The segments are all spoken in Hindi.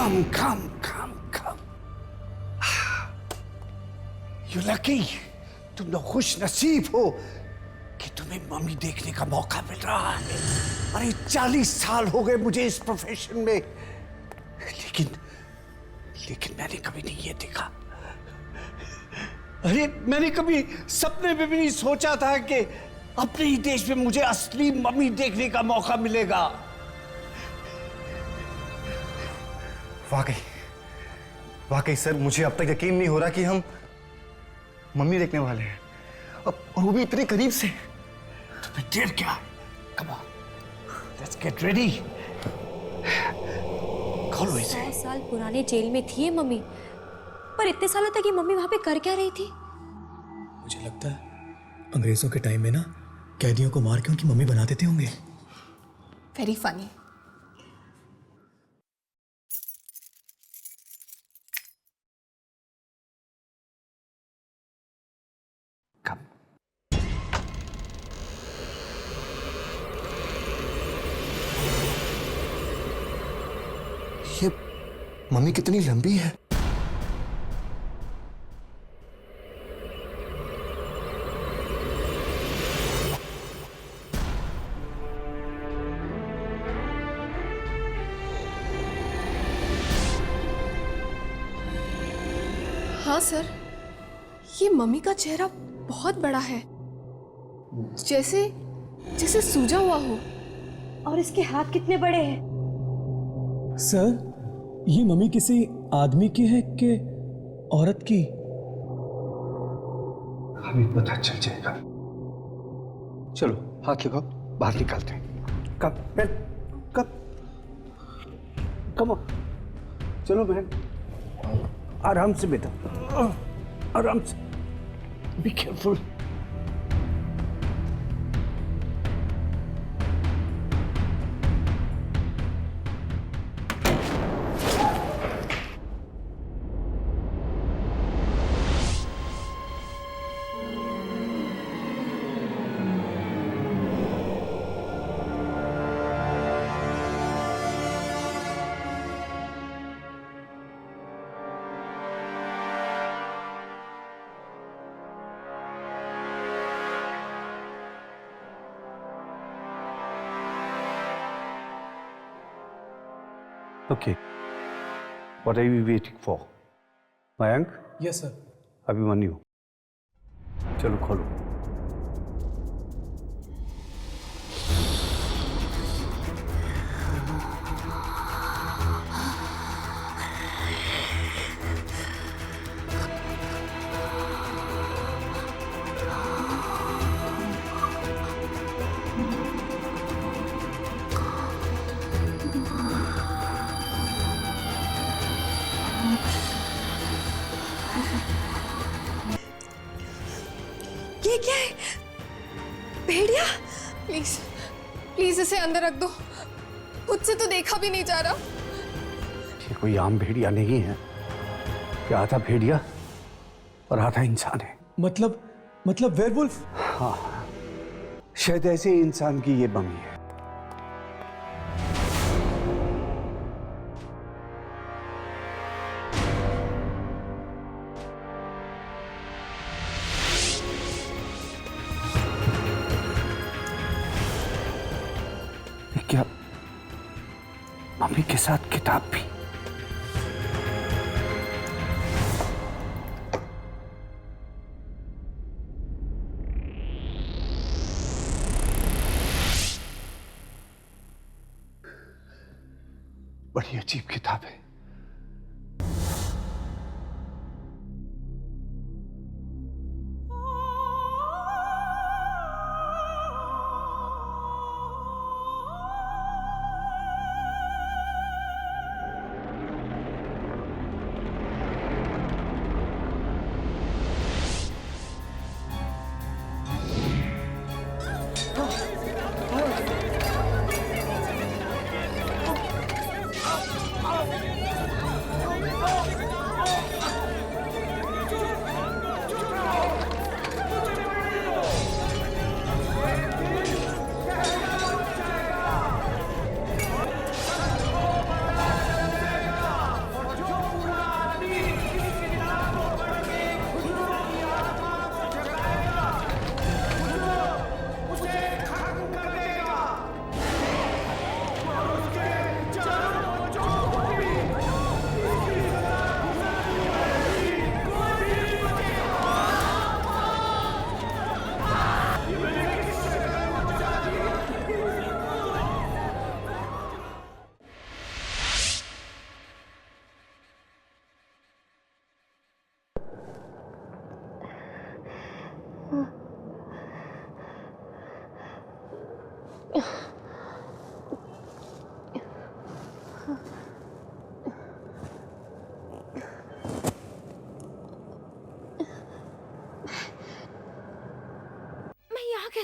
Come, come, come, come. You lucky. तुम लोग खुश नसीब हो कि तुम्हें मम्मी देखने का मौका मिल रहा है। अरे 40 साल हो गए मुझे इस प्रोफेशन में, लेकिन मैंने कभी नहीं ये देखा। अरे मैंने कभी सपने में भी नहीं सोचा था कि अपने ही देश में मुझे असली मम्मी देखने का मौका मिलेगा। वाकई सर, मुझे अब तक यकीन नहीं हो रहा कि हम मम्मी देखने वाले हैं, और वो भी इतने करीब से। तुम्हें देर क्या? Come on, let's get ready. खोलो इसे। 100 साल पुराने जेल में थी ये मम्मी, पर इतने सालों तक ये मम्मी वहां पे कर क्या रही थी? मुझे लगता है अंग्रेजों के टाइम में ना कैदियों को मार के उनकी मम्मी बना देते होंगे। Very funny. ये मम्मी कितनी लंबी है। हाँ सर, ये मम्मी का चेहरा बहुत बड़ा है, जैसे जैसे सूजा हुआ हो। और इसके हाथ कितने बड़े हैं? सर, ये मम्मी किसी आदमी की है कि औरत की? हमें पता चल जाएगा। चलो हाथ लगाओ, बाहर निकालते हैं। कब बहन, कब चलो बहन, आराम से बेटा, आराम से। Be careful. Okay. What are we waiting for? Mayank? Yes sir. Abhimanyu, चलो खोलो। ये क्या है? भेड़िया? प्लीज प्लीज इसे अंदर रख दो, मुझसे तो देखा भी नहीं जा रहा। ये कोई आम भेड़िया नहीं है, ये आधा भेड़िया और आधा इंसान है। मतलब वेयरवुल्फ? हाँ, शायद ऐसे इंसान की ये मम्मी है। क्या मम्मी के साथ किताब भी? बड़ी अजीब किताब है।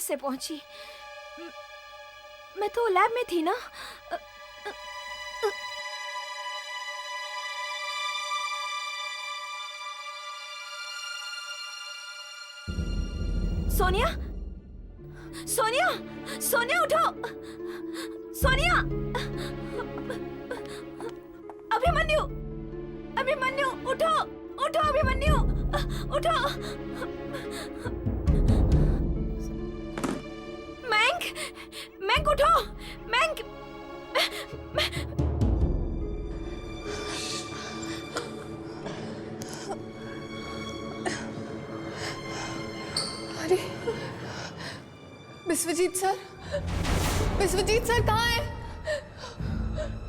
कैसे पहुंची? मैं तो लैब में थी ना। सोनिया, सोनिया, सोनिया उठो, सोनिया, अभिमन्यु, अभिमन्यु उठो, उठो अभिमन्यु, उठो। मैंग, मैंग उठो, मैंग। अरे विश्वजीत सर, विश्वजीत सर कहाँ हैं?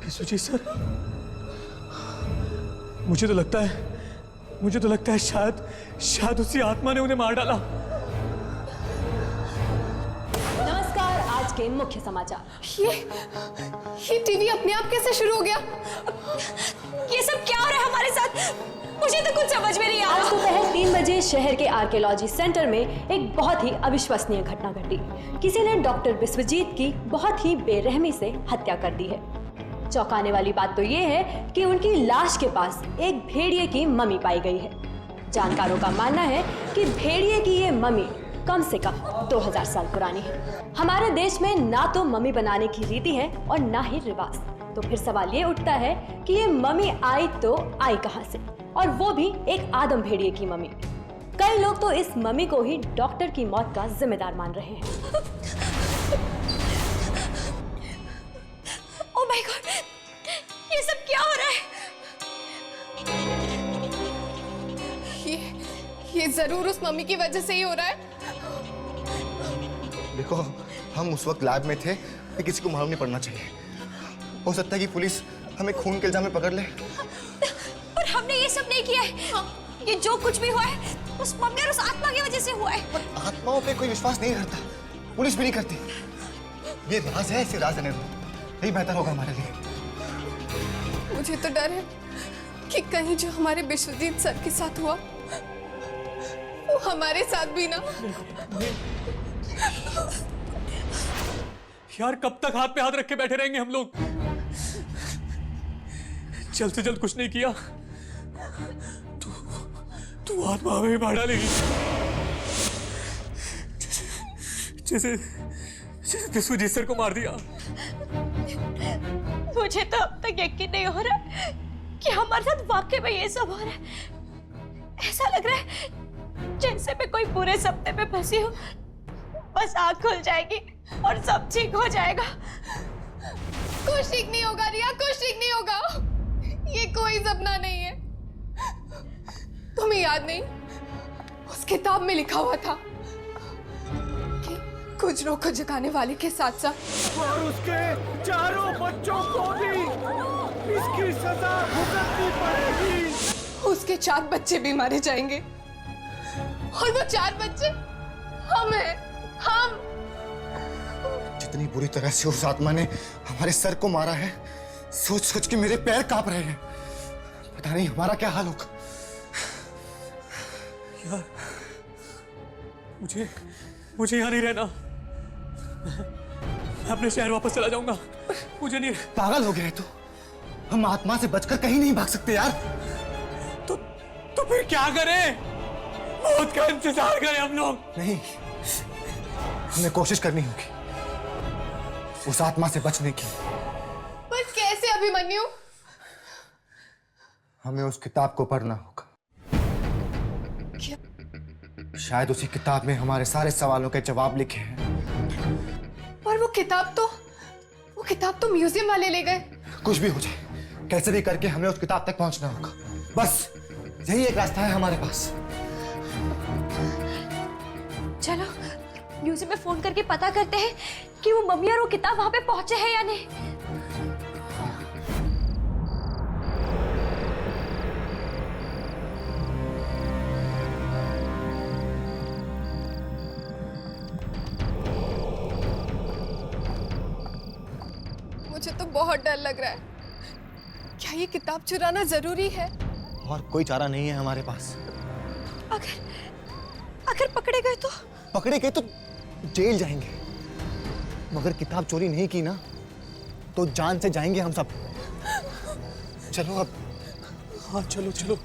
विश्वजीत सर, मुझे तो लगता है शायद उसी आत्मा ने उन्हें मार डाला। नमस्कार, आज के मुख्य समाचार। ये टीवी अपने आप कैसे शुरू हो गया? ये सब क्या हो रहा है हमारे साथ? मुझे तो कुछ समझ में नहीं आ रहा। आज दोपहर 3 बजे शहर के आर्कियोलॉजी सेंटर में एक बहुत ही अविश्वसनीय घटना घटी। किसी ने डॉक्टर विश्वजीत की बहुत ही बेरहमी से हत्या कर दी है। चौंकाने वाली बात तो ये है कि उनकी लाश के पास एक भेड़िए की मम्मी पाई गई है। जानकारों का मानना है कि भेड़िए की ये मम्मी कम से कम 2000 साल पुरानी है। हमारे देश में ना तो मम्मी बनाने की रीति है और ना ही रिवाज। तो फिर सवाल ये उठता है कि ये मम्मी आई कहां से, और वो भी एक आदम भेड़िए की मम्मी। कई लोग तो इस मम्मी को ही डॉक्टर की मौत का जिम्मेदार मान रहे हैं। ओह माय गॉड, ये सब क्या हो रहा है? ये जरूर उस मम्मी की वजह से ही हो रहा है। देखो, हम उस वक्त लैब में थे, ये किसी को मालूम नहीं पड़ना चाहिए। हो सकता है कि पुलिस हमें खून के इल्जाम में पकड़ ले। और हमने ये सब नहीं किया है। ये जो कुछ भी हुआ है उस मम्मी और उस आत्मा की वजह से हुआ है। पर आत्माओं पे कोई विश्वास नहीं करता, पुलिस भी नहीं करती। ये राज है, इसे राज रहने दो, यही बेहतर होगा हमारे लिए। मुझे तो डर है कि कहीं जो हमारे विश्वजीत सर के साथ हुआ वो हमारे साथ भी ना। यार, कब तक हाथ पे हाथ रख के बैठे रहेंगे हम लोग? जल्द से जल्द कुछ नहीं किया तू आत्मा हमें मार डालेगी, जैसे विश्वजीत सर को मार दिया। मुझे तो अब तक यकीन नहीं हो रहा कि हमारे साथ वाकई में ये सब हो रहा है। ऐसा लग रहा है जैसे मैं कोई पूरे सपने में फंसी हूँ। बस आँख खुल जाएगी और सब ठीक हो जाएगा। कुछ ठीक नहीं होगा रिया, कुछ ठीक नहीं होगा। ये कोई सपना नहीं है। तुम्हें याद नहीं, उस किताब में लिखा हुआ था कि गुजरों को जगाने वाले के साथ साथ और उसके चारों बच्चों को भी इसकी सजा भुगतनी पड़ेगी। उसके 4 बच्चे भी मारे जाएंगे और वो 4 बच्चे हम हैं, हम। जितनी बुरी तरह से उस आत्मा ने हमारे सर को मारा है, सोच सोच के मेरे पैर कांप रहे हैं। पता नहीं हमारा क्या हाल होगा। यार, मुझे यहाँ नहीं रहना। मैं अपने शहर वापस चला जाऊंगा। मुझे नहीं। पागल हो गए तो हम आत्मा से बचकर कहीं नहीं भाग सकते यार। तो फिर क्या करें? मौत का इंतजार करें हम लोग? नहीं, हमें कोशिश करनी होगी उस आत्मा से बचने की। पर कैसे अभिमन्यु? हमें उस किताब को पढ़ना होगा। क्या? शायद उसी किताब में हमारे सारे सवालों के जवाब लिखे हैं। पर वो किताब तो म्यूजियम वाले ले गए। कुछ भी हो जाए, कैसे भी करके हमें उस किताब तक पहुंचना होगा। बस यही एक रास्ता है हमारे पास। चलो म्यूजियम में फोन करके पता करते हैं कि वो मम्मी और वो किताब वहां पे पहुंचे हैं या नहीं। मुझे तो बहुत डर लग रहा है। क्या ये किताब चुराना जरूरी है? और कोई चारा नहीं है हमारे पास। अगर पकड़े गए तो? पकड़े गए तो जेल जाएंगे, मगर किताब चोरी नहीं की ना तो जान से जाएंगे हम सब। चलो अब। हाँ चलो चलो।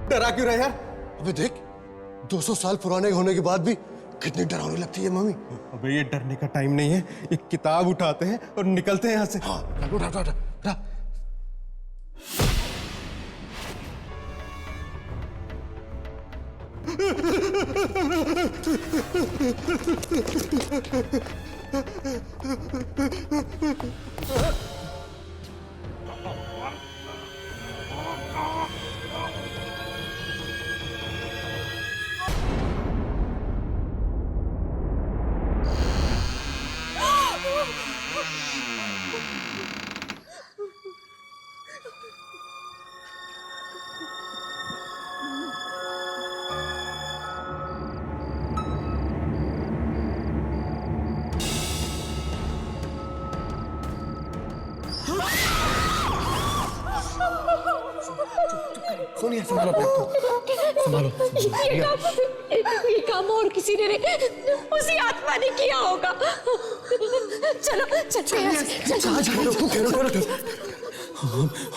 डरा क्यों रहा यार? अबे देख, 200 साल पुराने होने के बाद भी कितनी डरावनी लगती है मम्मी। अबे ये डरने का टाइम नहीं है, एक किताब उठाते हैं और निकलते हैं यहाँ से। हाँ, उठा उठा उठा उठा। सोनिया संभालो अपने आप को, संभालो। ये काम और किसी ने नहीं, उसी आत्मा ने किया होगा। चलो चलते हैं।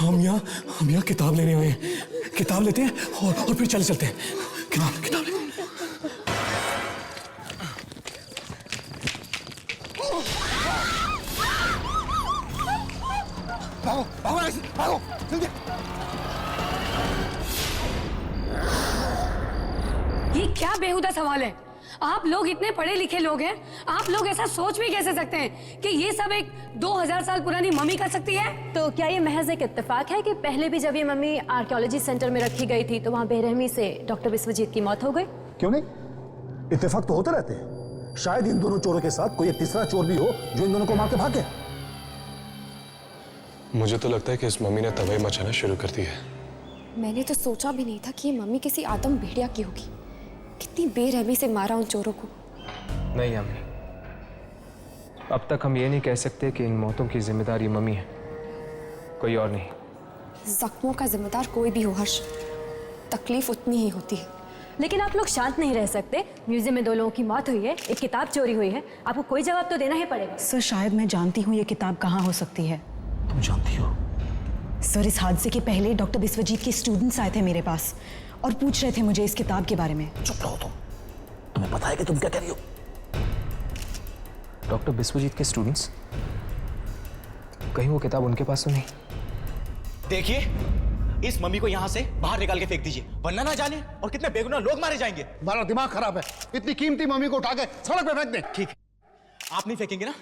हम यहाँ किताब लेने आए हैं। किताब लेते हैं और फिर चलते हैं। किताब ले। भागो भागो ऐसे, भागो जल्दी। ये क्या बेहुदा सवाल है? आप लोग इतने पढ़े लिखे लोग हैं, आप लोग ऐसा सोच भी कैसे सकते हैं कि ये सब एक 2000 साल पुरानी मम्मी कर सकती है? तो क्या ये महज एक इत्तेफाक है कि पहले भी जब ये मम्मी आर्कियोलॉजी सेंटर में रखी गई थी तो वहाँ बेरहमी से डॉक्टर विश्वजीत की मौत हो गई? क्यों नहीं, इत्तेफाक तो होते रहते हैं। शायद इन दोनों चोरों के साथ कोई एक तीसरा चोर भी हो जो इन दोनों को मार के भागे। मुझे तो लगता है कि इस मम्मी ने तबाही मचाना शुरू कर दी है। मैंने तो सोचा भी नहीं था कि ये मम्मी किसी आदम भेड़िया की होगी। कितनी बेरहमी से मारा उन चोरों को। नहीं अम्मी, अब तक हम ये नहीं कह सकते कि इन मौतों की जिम्मेदारी मम्मी है, कोई और नहीं। जख्मों का जिम्मेदार कोई भी हो हर्ष, तकलीफ उतनी ही होती है। लेकिन आप लोग शांत नहीं रह सकते। म्यूजियम में 2 लोगों की मौत हुई है, एक किताब चोरी हुई है, आपको कोई जवाब तो देना ही पड़ेगा। सर शायद मैं जानती हूँ ये किताब कहाँ हो सकती है। तुम जानती हो? सर, इस हादसे के पहले डॉक्टर बिस्वजीत के स्टूडेंट्स आए थे मेरे पास और पूछ रहे थे मुझे इस किताब के बारे में। चुप रहो तुम। तुम्हें पता है कि तुम क्या कह रही हो? डॉक्टर बिस्वजीत के स्टूडेंट्स? कहीं वो किताब उनके पास तो नहीं? देखिए, इस मम्मी को यहाँ से बाहर निकाल के फेंक दीजिए, वरना ना जाने और कितने बेगुनाह लोग मारे जाएंगे। हमारा दिमाग खराब है, इतनी कीमती मम्मी को उठा के सड़क पे फेंक दे। ठीक है, आप नहीं फेंकेंगे ना,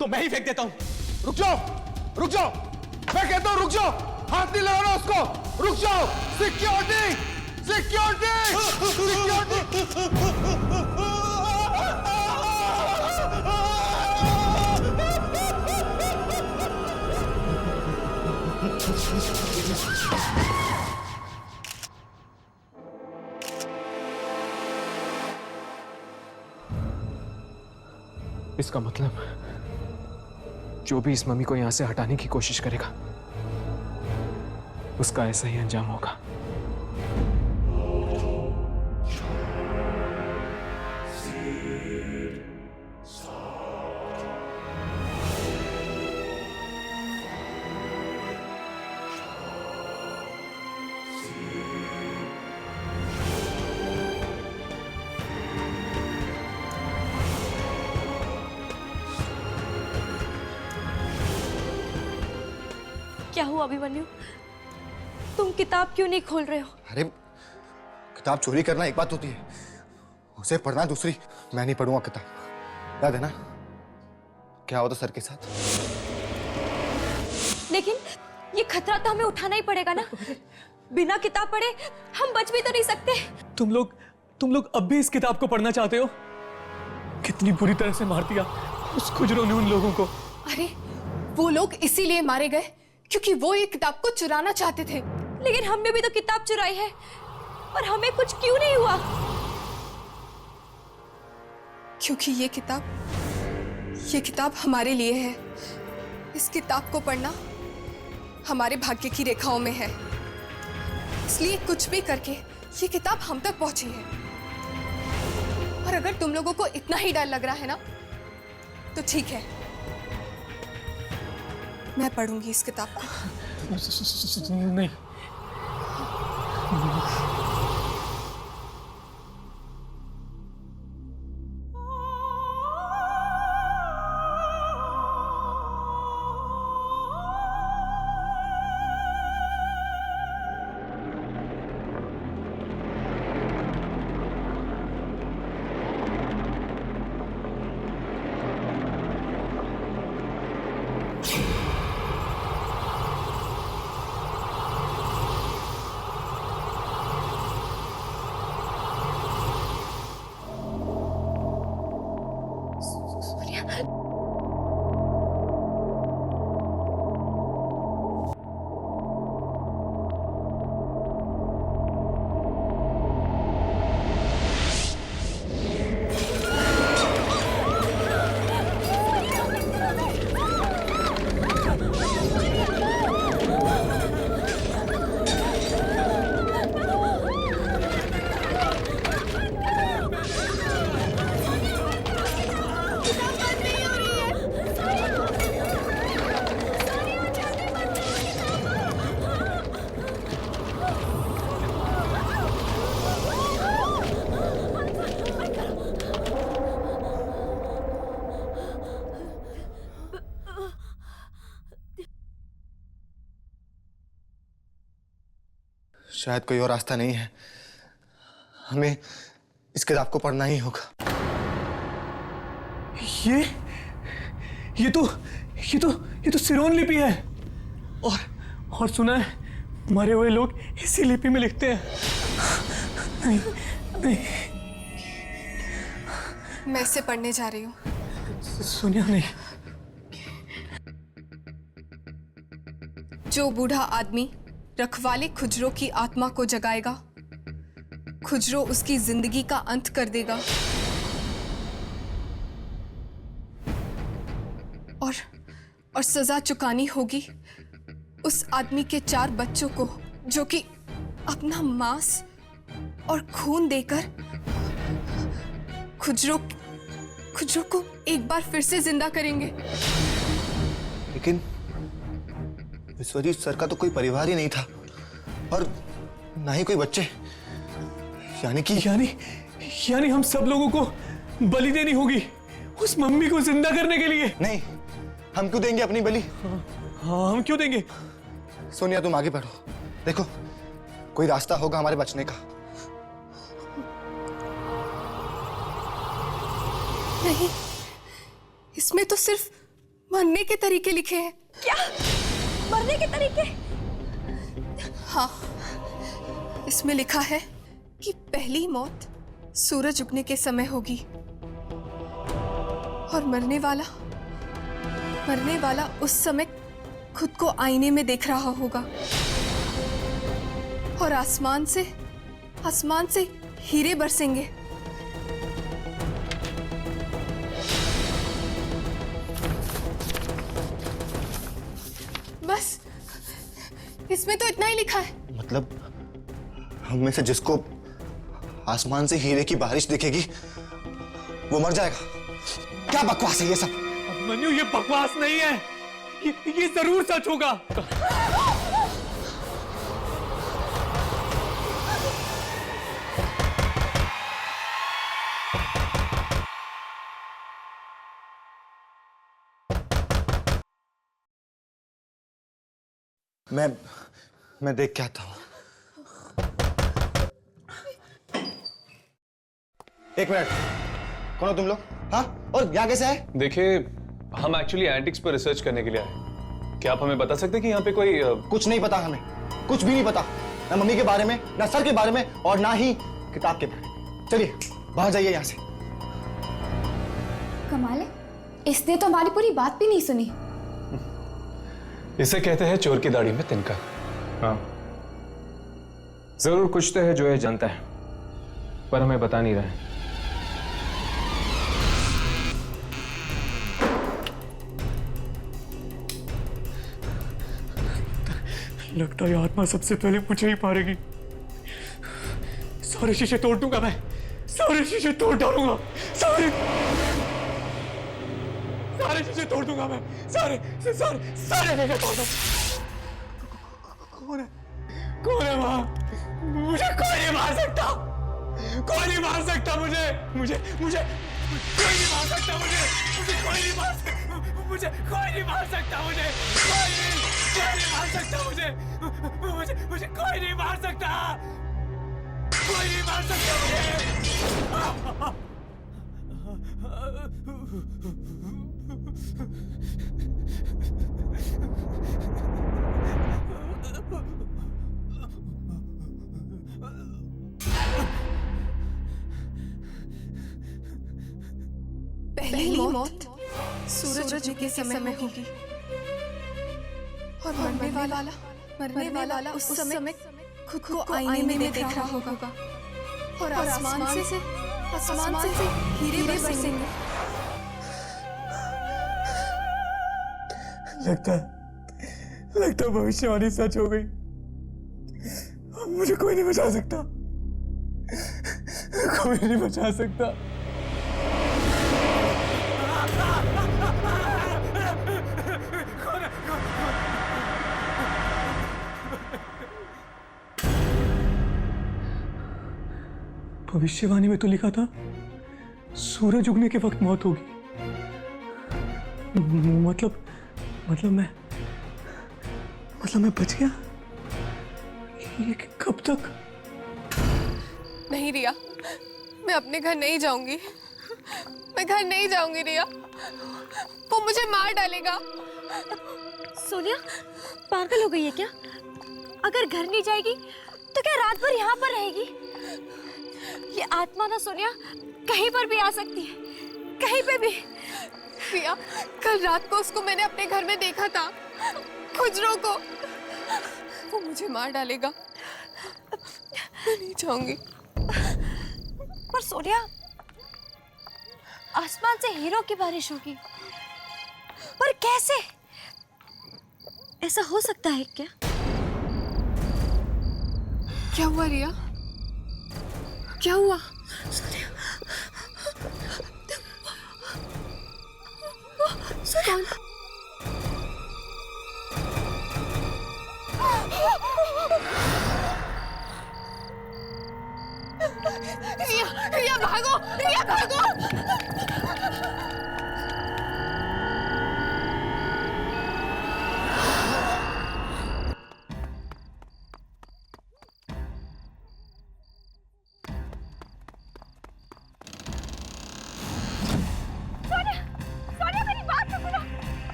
तो मैं ही फेंक देता हूँ। रुक जाओ, रुक जाओ, मैं कहता हूँ रुक जाओ, हाथ नहीं लगाना उसको, रुक जाओ। सिक्योरिटी, सिक्योरिटी, इसका मतलब जो भी इस मम्मी को यहां से हटाने की कोशिश करेगा उसका ऐसा ही अंजाम होगा। क्या हुआ अभिमन्यु? तुम किताब क्यों नहीं खोल रहे हो? अरे, किताब चोरी करना एक बात होती है, उसे पढ़ना दूसरी। मैं नहीं पढ़ूंगा किताब, याद है ना क्या हुआ था सर के साथ? लेकिन ये खतरा तो हमें उठाना ही पड़ेगा ना। बिना किताब पढ़े हम बच भी तो नहीं सकते। तुम लोग अब भी इस किताब को पढ़ना चाहते हो? कितनी बुरी तरह से मार दिया उस खुजरों ने उन लोगों को। अरे, वो लोग इसीलिए मारे गए क्योंकि वो ये किताब को चुराना चाहते थे। लेकिन हमने भी तो किताब चुराई है और हमें कुछ क्यों नहीं हुआ? क्योंकि ये किताब हमारे लिए है। इस किताब को पढ़ना हमारे भाग्य की रेखाओं में है, इसलिए कुछ भी करके ये किताब हम तक पहुंची है। और अगर तुम लोगों को इतना ही डर लग रहा है ना, तो ठीक है, मैं पढ़ूंगी इस किताब को। नहीं, शायद कोई और रास्ता नहीं है, हमें इस किताब को पढ़ना ही होगा। ये तो सिरोन लिपि है और सुना है मरे हुए लोग इसी लिपि में लिखते हैं। नहीं, नहीं। मैं इसे पढ़ने जा रही हूँ। सुनिया नहीं। जो बूढ़ा आदमी रखवाले खुजरों की आत्मा को जगाएगा, खुजरो उसकी जिंदगी का अंत कर देगा और सजा चुकानी होगी उस आदमी के 4 बच्चों को जो कि अपना मांस और खून देकर खुजरों को एक बार फिर से जिंदा करेंगे। विश्वजीत सर का तो कोई परिवार ही नहीं था और ना ही कोई बच्चे। यानी हम सब लोगों को बलि देनी होगी उस मम्मी को जिंदा करने के लिए। नहीं, हम क्यों देंगे अपनी बलि? हाँ, हम क्यों देंगे? सोनिया तुम आगे बढ़ो, देखो कोई रास्ता होगा हमारे बचने का। नहीं, इसमें तो सिर्फ मरने के तरीके लिखे हैं। क्या मरने के तरीके? हाँ, इसमें लिखा है कि पहली मौत सूरज उगने के समय होगी और मरने वाला उस समय खुद को आईने में देख रहा होगा और आसमान से हीरे बरसेंगे। बस इसमें तो इतना ही लिखा है। मतलब हम में से जिसको आसमान से हीरे की बारिश दिखेगी वो मर जाएगा? क्या बकवास है ये सब? मनु, ये बकवास नहीं है, ये जरूर सच होगा। मैं देख के आता हूं। एक मिनट, कौन हो तुम लोग? हाँ, और यहाँ कैसे आए? देखिए, हम एक्चुअली एंटिक्स पर रिसर्च करने के लिए आए। क्या आप हमें बता सकते हैं कि यहाँ पे कोई कुछ नहीं पता, हमें कुछ भी नहीं पता, ना मम्मी के बारे में, ना सर के बारे में और ना ही किताब के बारे में। चलिए बाहर जाइए यहाँ से। कमाल है, इसने तो हमारी पूरी बात भी नहीं सुनी। इसे कहते हैं चोर की दाढ़ी में तिनका। हाँ, जरूर कुछ तो है जो ये जानता है, पर हमें बता नहीं रहा है। लगता है आत्मा सबसे पहले मुझे ही मारेगी। सारे शीशे तोड़ दूंगा मैं, सारे शीशे तोड़ डालूंगा, सारे शीशे तोड़ दूंगा मैं, सारे शीशे तोड़ दूंगा। कौन है वहां? मुझे कोई नहीं मार सकता, कोई नहीं मार सकता मुझे कोई नहीं मार सकता, मुझे कोई नहीं मार सकता, मुझे कोई नहीं मार सकता, मुझे कोई नहीं मार सकता, मुझे कोई नहीं मार सकता, कोई नहीं मार सकता मुझे। पहली मौत सूरज उगने के समय होगी और मरने वाला उस समय खुद को आईने में देख रहा होगा और आसमान से हीरे बरसेंगे। लगता भविष्यवाणी सच हो गई। मुझे कोई नहीं बचा सकता, कोई नहीं बचा सकता। भविष्यवाणी में तो लिखा था सूरज उगने के वक्त मौत होगी। मतलब मैं बच गया? ये कब तक? नहीं रिया, मैं अपने घर नहीं जाऊंगी, मैं घर नहीं जाऊंगी रिया, वो मुझे मार डालेगा। सोनिया पागल हो गई है क्या? अगर घर नहीं जाएगी तो क्या रात भर यहाँ पर रहेगी? ये आत्मा ना सोनिया कहीं पर भी आ सकती है, कहीं पे भी। रिया, कल रात को उसको मैंने अपने घर में देखा था, खुजरों को। वो मुझे मार डालेगा, मैं नहीं जाऊंगी। पर सोनिया, आसमान से हीरो की बारिश होगी, पर कैसे? ऐसा हो सकता है क्या? क्या हुआ रिया? क्या हुआ? कौन? रिया रिया भागो, रिया भागो।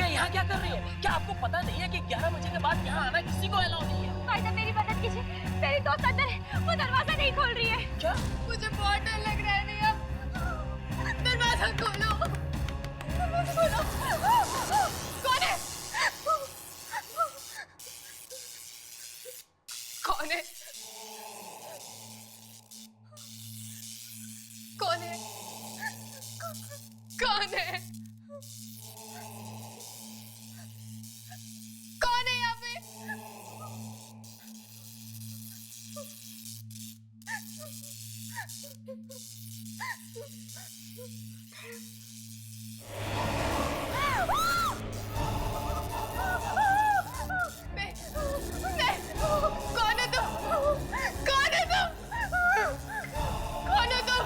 यहाँ क्या कर रही हो? क्या आपको पता नहीं है कि 11 बजे के बाद यहाँ आना किसी को अलाउ नहीं है? भाई साहब मेरी मदद कीजिए, मेरी दोस्त अंदर है, वो दरवाजा नहीं खोल रही है। क्या? मुझे बहुत डर लग रहा है रिया, दरवाजा खोलो, दरवाजा खोलो। कौन है? कौन है? कौन है? कौन है? कौन है यहाँ पे? नहीं, कौन है तुम? कौन है तुम? कौन है तुम?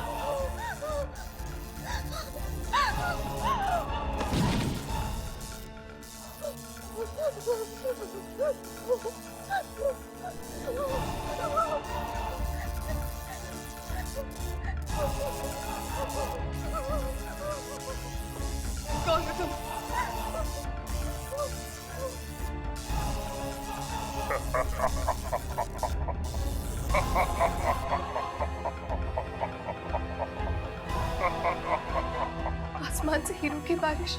कौन है तुम? आसमान से हीरो की बारिश,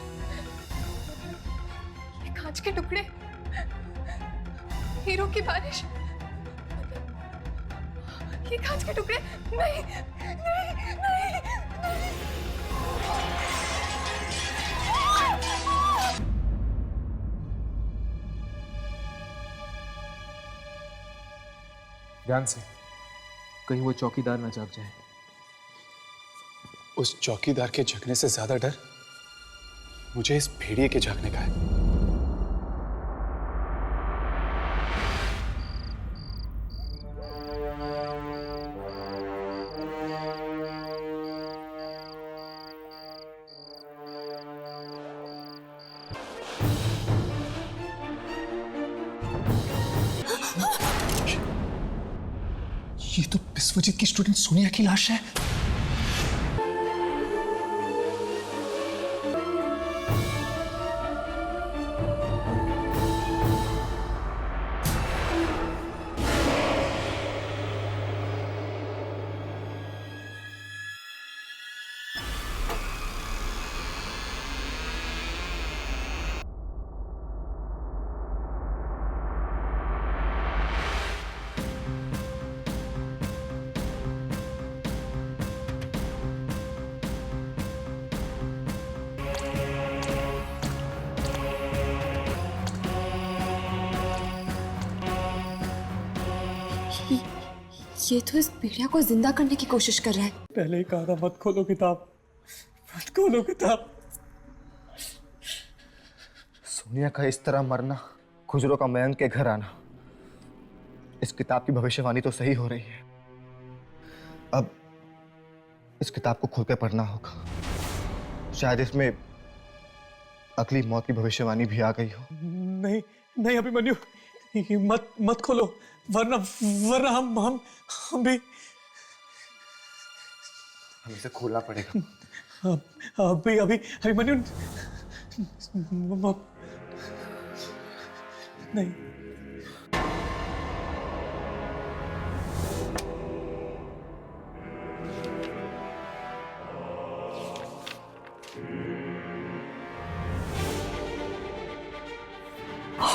ये कांच के टुकड़े, हीरो की बारिश, ये कांच के टुकड़े। नहीं नहीं नहीं नहीं। ध्यान से, कहीं वो चौकीदार ना जाग जाए। उस चौकीदार के जगने से ज्यादा डर मुझे इस भेड़िए के जागने का है। ये तो विश्वजीत की स्टूडेंट सोनिया की लाश है। ये तो इस भेड़िया को जिंदा करने की कोशिश कर रहा है। पहले ही कहा था मत खोलो किताब, मत खोलो किताब। सोनिया का इस तरह मरना, खुजरो का मयंक के घर आना, इस किताब की भविष्यवाणी तो सही हो रही है। अब इस किताब को खोल कर पढ़ना होगा, शायद इसमें अगली मौत की भविष्यवाणी भी आ गई हो। नहीं नहीं अभिमन्यु, ये मत खोलो, वरना हम भी। हमें इसे खोलना पड़ेगा। अभिमन्यु नहीं।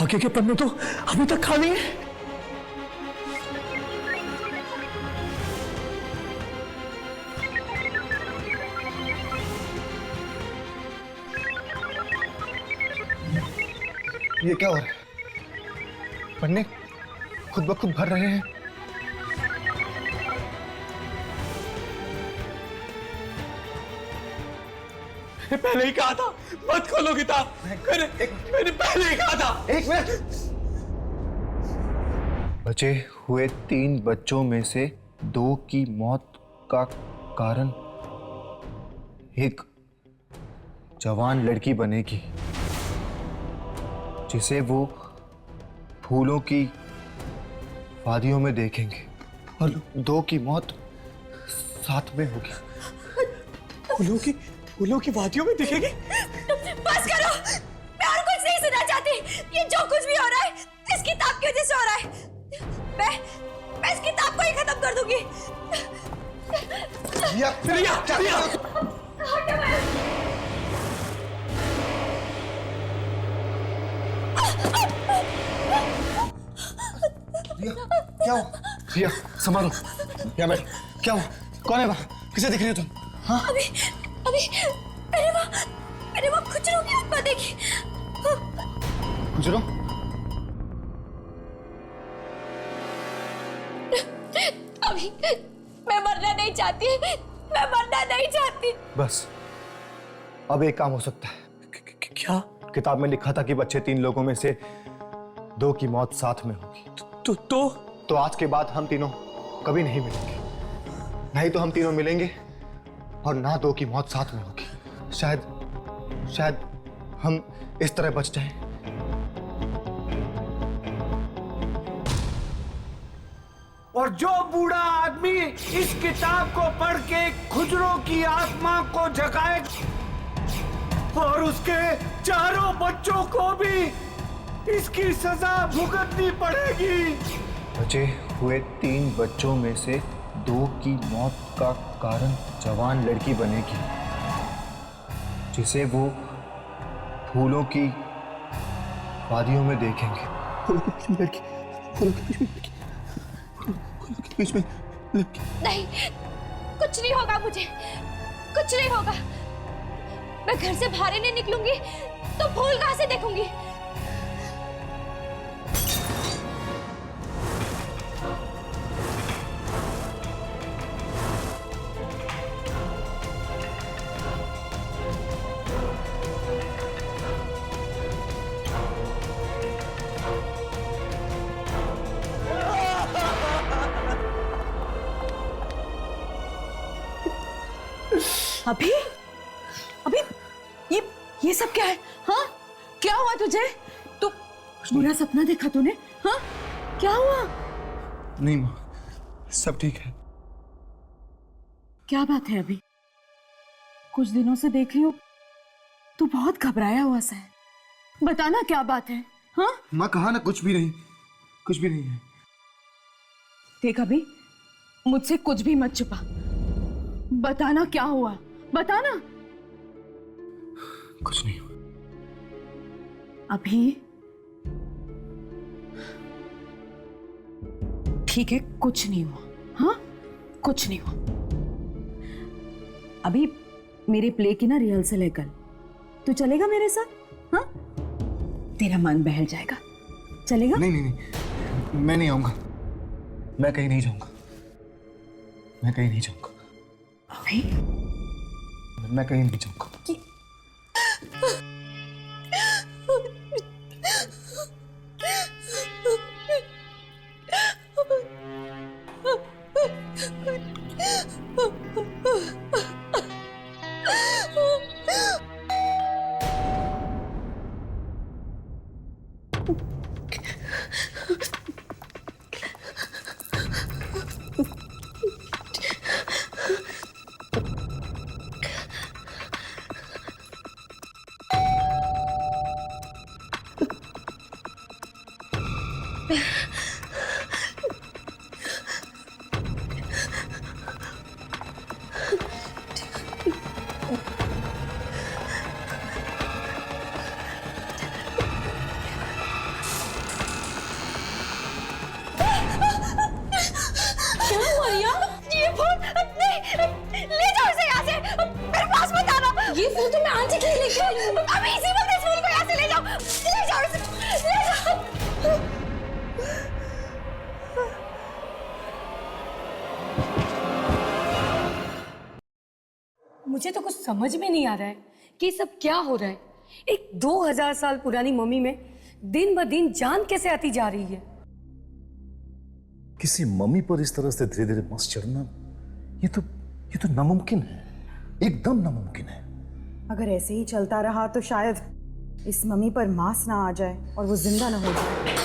आगे के पन्ने तो अभी तक खाली है। ये क्या हो रहा है? पन्ने खुद ब खुद भर रहे हैं। पहले ही कहा था मत खोलो किताब। मैंने पहले ही कहा था। एक मिनट। बचे हुए 3 बच्चों में से 2 की मौत का कारण एक जवान लड़की बनेगी जिसे वो फूलों की वादियों में देखेंगे और 2 की मौत साथ में होगी। फूलों की वादियों में दिखेगी। बस करो, मैं और कुछ नहीं सुनना चाहती। ये जो कुछ भी हो रहा है इस किताब की वजह से हो रहा है। मैं इस किताब को ही खत्म कर दूंगी। क्या हो? रिया, संभालो। या मैं क्या हो? कौन है वहाँ? किसे दिख रही हो तुम? हाँ? अभी मैंने वो खुजरों की आत्मा देखी। खुजरो? अभी मैं मरना नहीं चाहती। मैं मरना नहीं चाहती। बस अब एक काम हो सकता है। क्या? किताब में लिखा था कि बच्चे 3 लोगों में से 2 की मौत साथ में होगी। तो आज के बाद हम तीनों कभी नहीं मिलेंगे। नहीं तो हम तीनों मिलेंगे और ना 2 की मौत साथ में होगी। शायद हम इस तरह बच जाएं। और जो बूढ़ा आदमी इस किताब को पढ़ के खुजरों की आत्मा को जगाए और उसके 4 बच्चों को भी इसकी सजा भुगतनी पड़ेगी। बचे हुए 3 बच्चों में से 2 की मौत का कारण जवान लड़की बनेगी जिसे वो फूलों की वादियों में देखेंगे। फूलों के बीच में लड़की। नहीं, कुछ नहीं होगा मुझे, कुछ नहीं होगा। मैं घर से बाहर ही नहीं निकलूंगी तो फूल कहां से देखूंगी? अभी ये सब क्या है? हाँ, क्या हुआ तुझे? तू बुरा सपना देखा तूने? हाँ, क्या हुआ? नहीं माँ, सब ठीक है। क्या बात है? अभी कुछ दिनों से देख रही हूँ तू बहुत घबराया हुआ सा है। बताना क्या बात है? हाँ माँ, कहा ना कुछ भी नहीं है। देख अभी, मुझसे कुछ भी मत छुपा। बताना क्या हुआ, बताना। कुछ नहीं हुआ। अभी ठीक है, कुछ नहीं हुआ। हाँ, कुछ नहीं हुआ। अभी मेरे प्ले की ना रिहर्सल है कल, तू चलेगा मेरे साथ? हाँ, तेरा मन बहल जाएगा। चलेगा? नहीं, मैं नहीं आऊंगा। मैं कहीं नहीं जाऊंगा। अभी मैं कहीं नहीं जाऊंगा। ये फूल तो मैं आज ही लेके आई हूँ। अभी इसी वक्त इस फूल को यहाँ से ले जाओ, ले जाओ इसे, ले जाओ। मुझे तो कुछ समझ में नहीं आ रहा है कि सब क्या हो रहा है? एक 2000 साल पुरानी मम्मी में दिन ब दिन जान कैसे आती जा रही है? किसी मम्मी पर इस तरह से धीरे धीरे मस चढ़ना, ये तो नामुमकिन है, एकदम नामुमकिन है। अगर ऐसे ही चलता रहा तो शायद इस मम्मी पर मांस ना आ जाए और वो जिंदा ना हो जाए।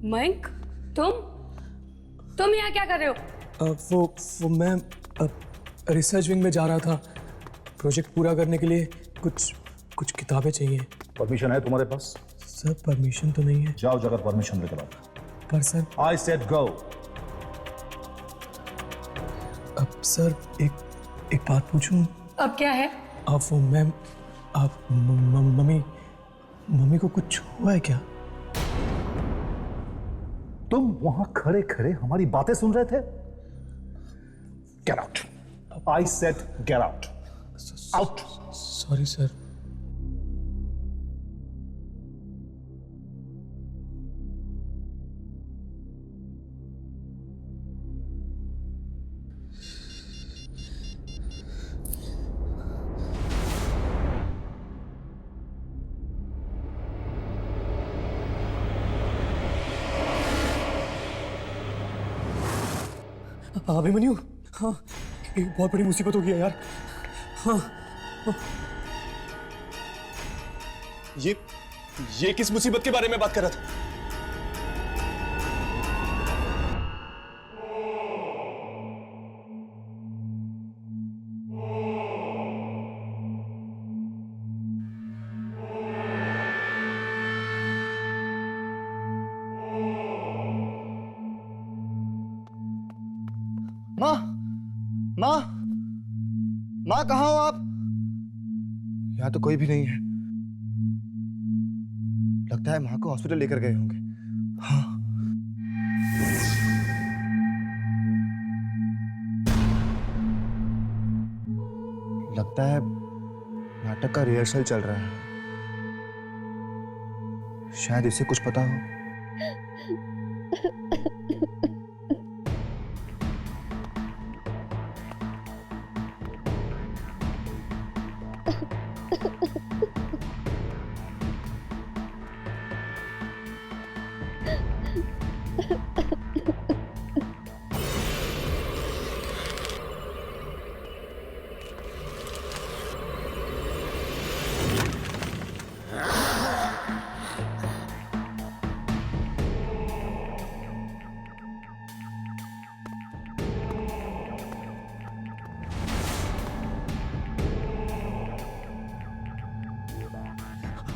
मयंक, तुम यहाँ क्या कर रहे हो? वो मैं रिसर्च विंग में जा रहा था। प्रोजेक्ट पूरा करने के लिए कुछ किताबें चाहिए। परमिशन है तुम्हारे पास? सर परमिशन तो नहीं है। जाओ जाकर परमिशन लेकर आओ। पर सर आई सेड गो। अब सर एक बात पूछूं? अब क्या है? अब वो मैम, आप मम्मी को कुछ हुआ है क्या? तुम वहां खड़े खड़े हमारी बातें सुन रहे थे? Get out. I said get out. Out. Sorry sir. Abhimanyu, हाँ, एक बहुत बड़ी मुसीबत हो गई है यार। हाँ, ये किस मुसीबत के बारे में बात कर रहा था? माँ कहाँ हो आप? यहाँ तो कोई भी नहीं है। लगता है माँ को हॉस्पिटल लेकर गए होंगे। हाँ। लगता है नाटक का रिहर्सल चल रहा है। शायद इसे कुछ पता हो।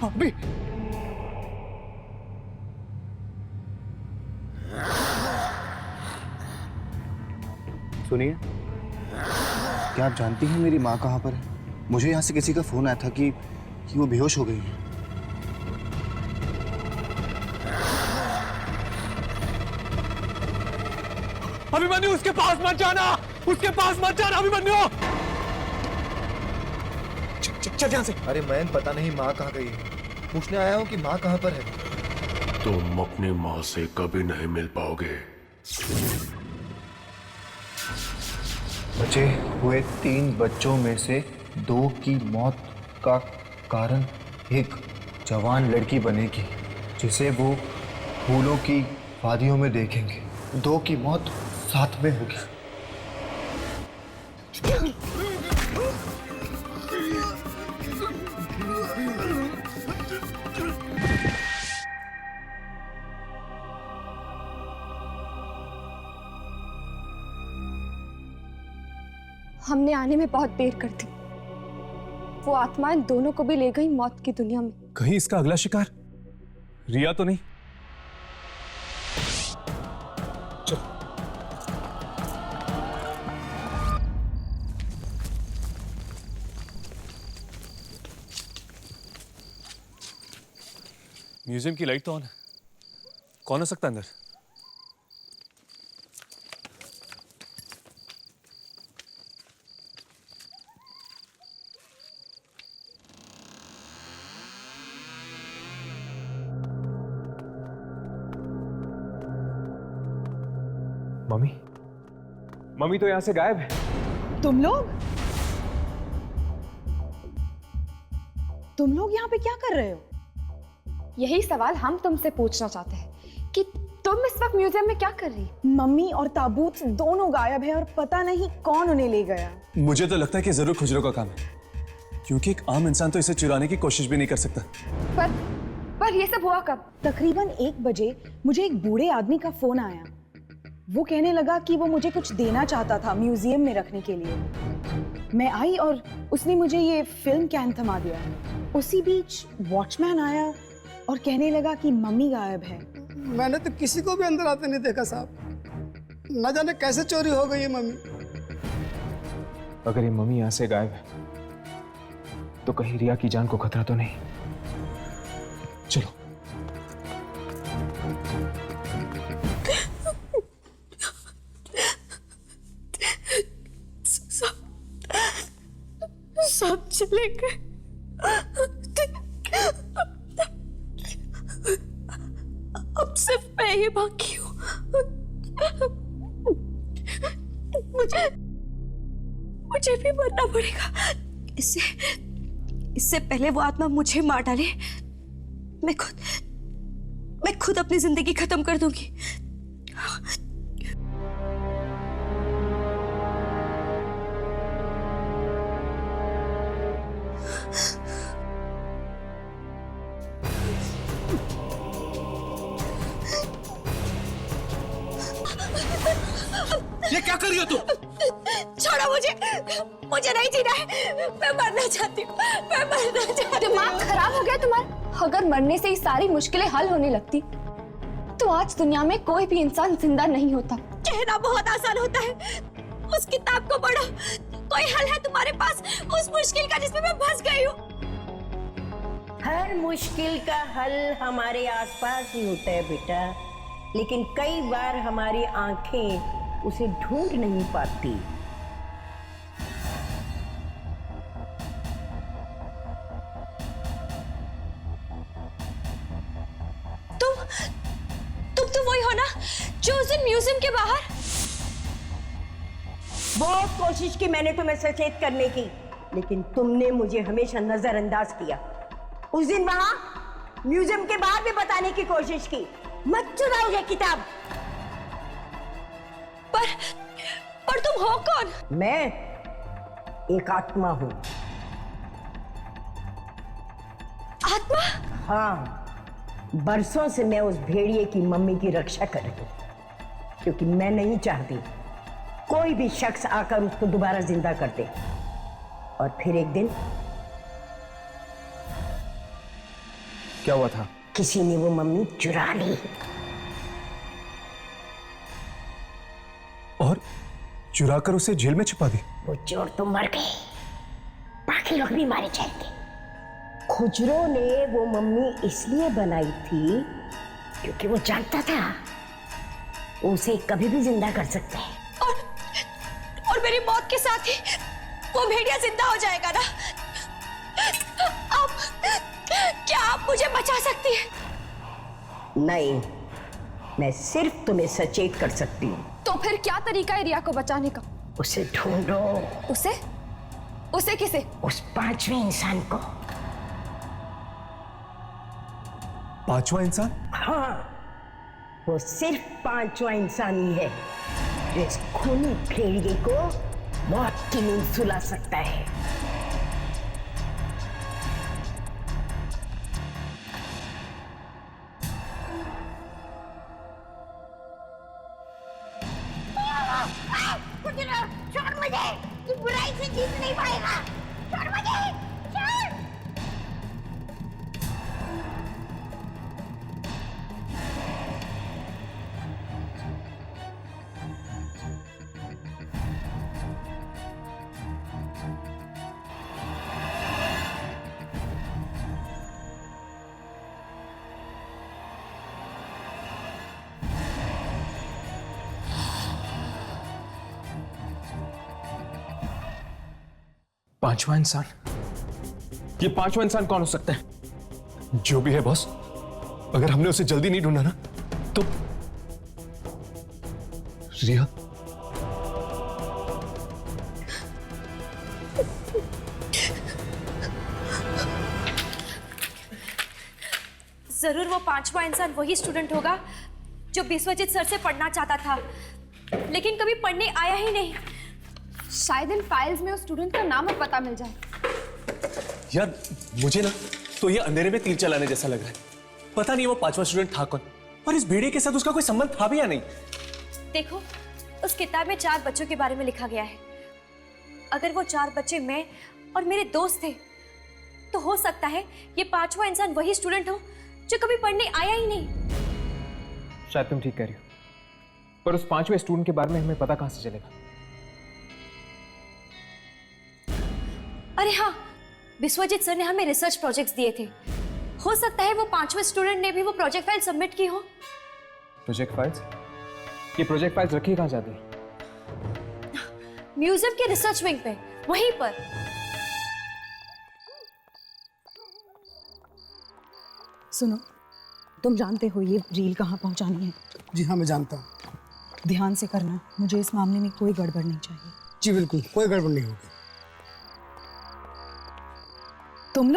अभी सुनिए, क्या आप जानती हैं मेरी माँ कहाँ पर है? मुझे यहाँ से किसी का फोन आया था कि वो बेहोश हो गई है। अभिमन्यु, उसके पास मत जाना, उसके पास मत जाना अभिमन्यु। चल यहाँ से। अरे मैन, पता नहीं माँ कहाँ गई है। पूछने आया हूँ कि माँ कहाँ पर है। तुम अपनी माँ से कभी नहीं मिल पाओगे। बचे हुए 3 बच्चों में से 2 की मौत का कारण एक जवान लड़की बनेगी, जिसे वो फूलों की वादियों में देखेंगे। 2 की मौत साथ में होगी। हमने आने में बहुत देर कर दी। वो आत्माएं दोनों को भी ले गई मौत की दुनिया में। कहीं इसका अगला शिकार रिया तो नहीं? चल। म्यूजियम की लाइट तो ऑन है। कौन हो सकता है अंदर? मम्मी तो यहाँ से गायब है। तुम लोग यहाँ पे क्या कर रहे हो? यही सवाल हम तुमसे पूछना चाहते हैं कि तुम इस वक्त म्यूजियम में क्या कर रही? मम्मी और ताबूत दोनों गायब है और पता नहीं कौन उन्हें ले गया। मुझे तो लगता है कि जरूर खुजरों का काम है, क्योंकि एक आम इंसान तो इसे चुराने की कोशिश भी नहीं कर सकता। पर ये सब हुआ कब? तकरीबन 1 बजे मुझे एक बूढ़े आदमी का फोन आया। वो कहने लगा कि वो मुझे कुछ देना चाहता था म्यूजियम में रखने के लिए। मैं आई और उसने मुझे ये फिल्म कैन थमा दिया। उसी बीच वॉचमैन आया और कहने लगा कि मम्मी गायब है। मैंने तो किसी को भी अंदर आते नहीं देखा साहब। न जाने कैसे चोरी हो गई है मम्मी। अगर ये मम्मी यहाँ से गायब है तो कहीं रिया की जान को खतरा तो नहीं? चलो। सब चले गए। अब सिर्फ मैं ही बाकी हूँ। मुझे भी मरना पड़ेगा। इससे पहले वो आत्मा मुझे मार डाले, मैं खुद अपनी जिंदगी खत्म कर दूंगी। ये क्या कर रही हो तुम? छोड़ो मुझे नहीं जीना है। मैं मरना चाहती हूँ, मैं मरना चाहती हूँ। दिमाग खराब हो गया तुम्हारा? अगर मरने से ही सारी मुश्किलें हल होने लगती तो आज दुनिया में कोई भी इंसान जिंदा नहीं होता। कहना बहुत आसान होता है। उस किताब को पढ़ो, कोई हल है तुम्हारे पास उस मुश्किल का जिसमें मैं फंस गई हूँ। हर मुश्किल का हल हमारे आसपास ही होता है बेटा, लेकिन कई बार हमारी आंखें उसे ढूंढ नहीं पाती। तुम तो वही हो ना जो उस दिन म्यूजियम के बाहर? बहुत कोशिश की मैंने तुम्हें सचेत करने की, लेकिन तुमने मुझे हमेशा नजरअंदाज किया। उस दिन वहां म्यूजियम के बाहर भी बताने की कोशिश की, मत चुराओ ये किताब। पर तुम हो कौन? मैं एक आत्मा हूं। आत्मा? हाँ, बरसों से मैं उस भेड़िए की मम्मी की रक्षा कर रही हूं, क्योंकि मैं नहीं चाहती कोई भी शख्स आकर उसको दोबारा जिंदा कर दे। और फिर एक दिन क्या हुआ था? किसी ने वो मम्मी चुरा ली और चुराकर उसे जेल में छिपा दी। वो चोर तो मर गए, बाकी लोग भी मारे जाएंगे। खुजरो ने वो मम्मी इसलिए बनाई थी क्योंकि वो जानता था उसे कभी भी जिंदा कर सकते हैं। और मेरी मौत के साथ ही वो भेड़िया जिंदा हो जाएगा ना? क्या आप मुझे बचा सकती हैं? नहीं, मैं सिर्फ तुम्हें सचेत कर सकती हूँ। तो फिर क्या तरीका है रिया को बचाने का? उसे ढूंढो। उसे किसे? उस 5वें इंसान को। 5वां इंसान? हाँ, वो सिर्फ 5वां इंसान ही है जो इस खूनी भेड़िए को मौत की नींद सुला सकता है। छोड़ मुझे, तू बुराई से जीत नहीं पाएगा। छोड़ मुझे, छोड़। पांचवा इंसान? ये 5वां इंसान कौन हो सकता है? जो भी है बॉस, अगर हमने उसे जल्दी नहीं ढूंढा ना तो रिया जरूर वो पांचवा इंसान वही स्टूडेंट होगा जो बिस्वजीत सर से पढ़ना चाहता था, लेकिन कभी पढ़ने आया ही नहीं। शायद इन फाइल्स में उस स्टूडेंट का नाम और पता मिल जाए। यार मुझे ना तो ये अंधेरे में तीर चलाने जैसा लग रहा है। पता नहीं वो पांचवा स्टूडेंट था कौन, और इस भेड़िए के साथ उसका कोई संबंध था भी या नहीं। देखो, उस किताब में 4 बच्चों के बारे में लिखा गया है। अगर वो 4 बच्चे मैं और मेरे दोस्त थे, तो हो सकता है ये पांचवा इंसान वही स्टूडेंट हो जो कभी पढ़ने आया ही नहीं। शायद तुम ठीक कह रही हो, पर उस 5वें स्टूडेंट के बारे में हमें पता कहां से चलेगा? अरे हाँ, बिस्वजीत सर ने हमें रिसर्च प्रोजेक्ट्स दिए थे। हो सकता है वो 5वें स्टूडेंट ने भी वो प्रोजेक्ट फाइल सबमिट की हो। Project files? ये प्रोजेक्ट फाइल्स रखी कहां जाती है? म्यूजियम के रिसर्च विंग पे, वहीं पर। सुनो, तुम जानते हो ये रील कहाँ पहुंचानी है? जी हाँ, मैं जानता हूँ। ध्यान से करना, मुझे इस मामले में कोई गड़बड़ नहीं चाहिए। जी बिल्कुल, कोई गड़बड़ नहीं होगी। तुम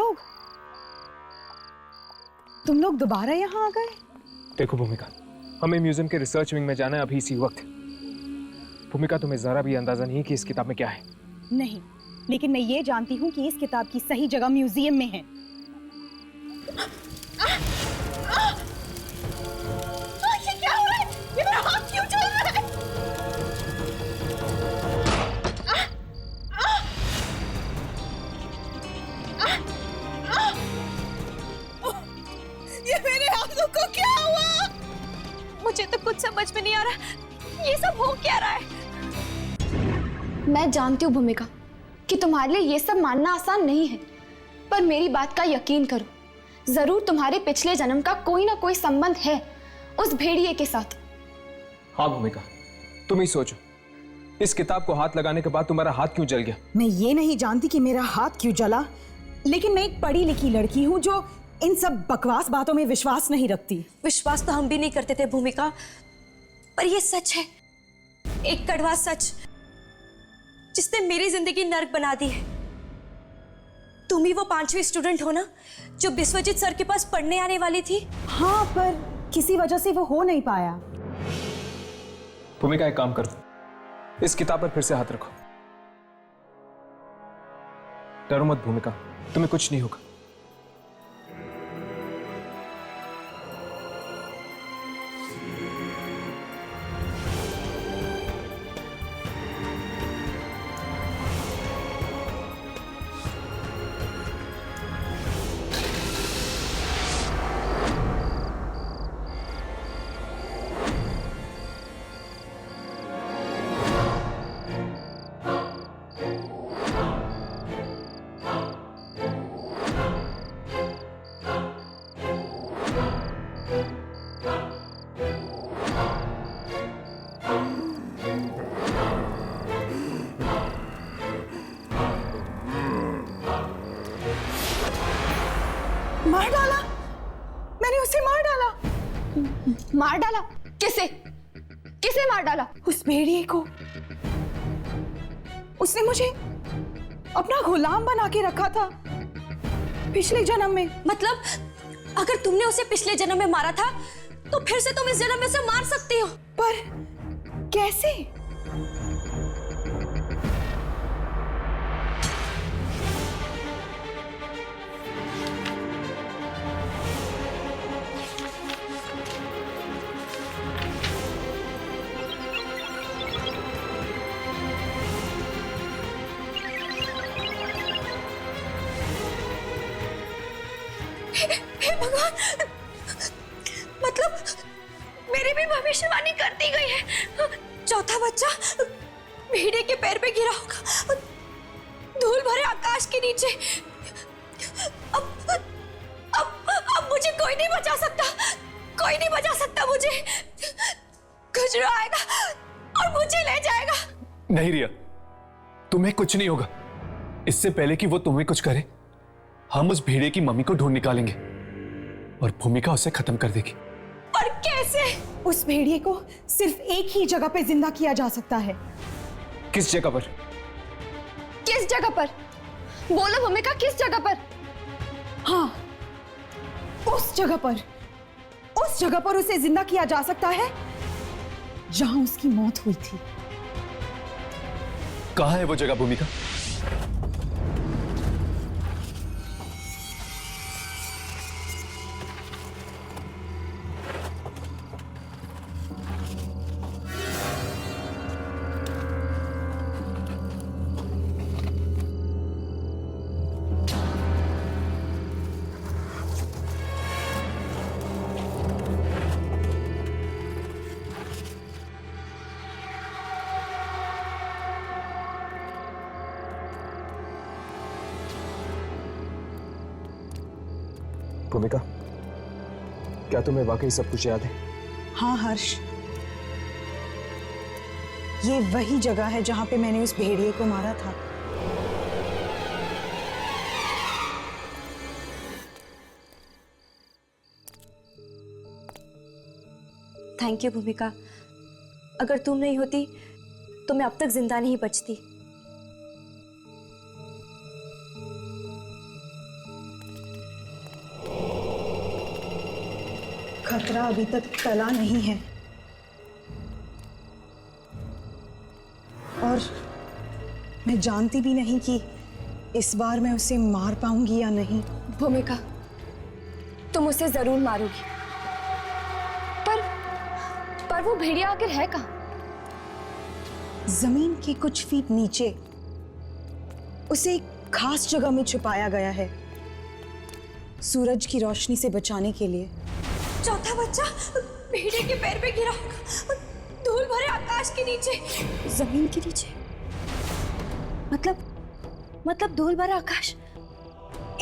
लोग दोबारा यहाँ आ गए? देखो भूमिका, हमें म्यूजियम के रिसर्च विंग में जाना है अभी इसी वक्त। भूमिका, तुम्हें जरा भी अंदाजा नहीं कि इस किताब में क्या है। नहीं, लेकिन मैं ये जानती हूँ कि इस किताब की सही जगह म्यूजियम में है। ये क्या हो रहा है? ये मेरा हाथ क्यों चल रहा है? ये मेरे हाथों को क्या हुआ? मुझे तो कुछ समझ में नहीं आ रहा, ये सब हो क्या रहा है? मैं जानती हूँ भूमिका कि तुम्हारे लिए ये सब मानना आसान नहीं है, पर मेरी बात का यकीन करो, जरूर तुम्हारे पिछले जन्म का कोई ना कोई संबंध है उस भेड़िए के साथ। हाँ भूमिका, तुम ही सोचो, इस किताब को हाथ लगाने के बाद तुम्हारा हाथ क्यों जल गया? मैं ये नहीं जानती कि मेरा हाथ क्यों जला, लेकिन मैं एक पढ़ी लिखी लड़की हूँ जो इन सब बकवास बातों में विश्वास नहीं रखती। विश्वास तो हम भी नहीं करते थे भूमिका, पर ये सच है, एक कड़वा सच जिसने मेरी जिंदगी नर्क बना दी है। तुम ही वो 5वीं स्टूडेंट हो ना जो बिस्वजीत सर के पास पढ़ने आने वाली थी? हाँ, पर किसी वजह से वो हो नहीं पाया। भूमिका, एक काम करो, इस किताब पर फिर से हाथ रखो। डरो मत भूमिका, तुम्हें कुछ नहीं होगा। मार डाला? मैंने उसे मार डाला। मार डाला? किसे? किसे मार डाला? उस भेड़िए को। उसने मुझे अपना गुलाम बना के रखा था पिछले जन्म में। मतलब अगर तुमने उसे पिछले जन्म में मारा था तो फिर से तुम इस जन्म में उसे मार सकती हो। पर कैसे? हे भगवान, मतलब मेरी भी भविष्यवाणी कर दी गई है। चौथा बच्चा भेड़िए के पैर पे गिरा होगा, धूल भरे आकाश के नीचे। अब मुझे कोई नहीं बचा सकता, कोई नहीं बचा सकता मुझे। गुजरा आएगा और मुझे ले जाएगा। नहीं रिया, तुम्हें कुछ नहीं होगा। इससे पहले कि वो तुम्हें कुछ करे, हम उस भेड़िए की मम्मी को ढूंढ निकालेंगे और भूमिका उसे खत्म कर देगी। पर कैसे? उस भेड़िए को सिर्फ एक ही जगह पे जिंदा किया जा सकता है। किस जगह पर? किस जगह पर? बोलो भूमिका, किस जगह पर? हाँ, उस जगह पर उसे जिंदा किया जा सकता है जहां उसकी मौत हुई थी। कहाँ है वो जगह भूमिका? भूमिका, क्या तुम्हें वाकई सब कुछ याद है? हाँ हर्ष, ये वही जगह है जहां पे मैंने उस भेड़िए को मारा था। थैंक यू भूमिका, अगर तुम नहीं होती तो मैं अब तक जिंदा नहीं बचती। खतरा अभी तक टला नहीं है और मैं जानती भी नहीं कि इस बार मैं उसे मार पाऊंगी या नहीं। भूमिका, तुम उसे जरूर मारोगी, पर वो भेड़िया आखिर है कहाँ? जमीन के कुछ फीट नीचे उसे एक खास जगह में छुपाया गया है, सूरज की रोशनी से बचाने के लिए। चौथा बच्चा भेड़िए के पैर पे गिरा होगा, धूल भरे आकाश के नीचे, जमीन के नीचे। मतलब धूल भरा आकाश।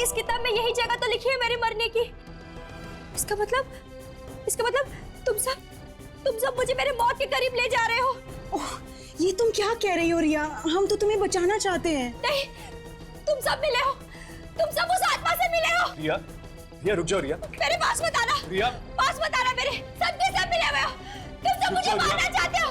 इस किताब में यही जगह तो लिखी है मेरे मरने की। इसका मतलब तुम सब मुझे मेरे मौत के करीब ले जा रहे हो। ओह, ये तुम क्या कह रही हो रिया? हम तो तुम्हें बचाना चाहते हैं। नहीं, तुम सब मिले हो, तुम सब उस आत्मा से मिले हो। रिया रुक जाओ। रिया मेरे पास मत आना। रिया पास मत आना मेरे। सब के सब मिले हुए हो, तुम सब मुझे मारना चाहते हो।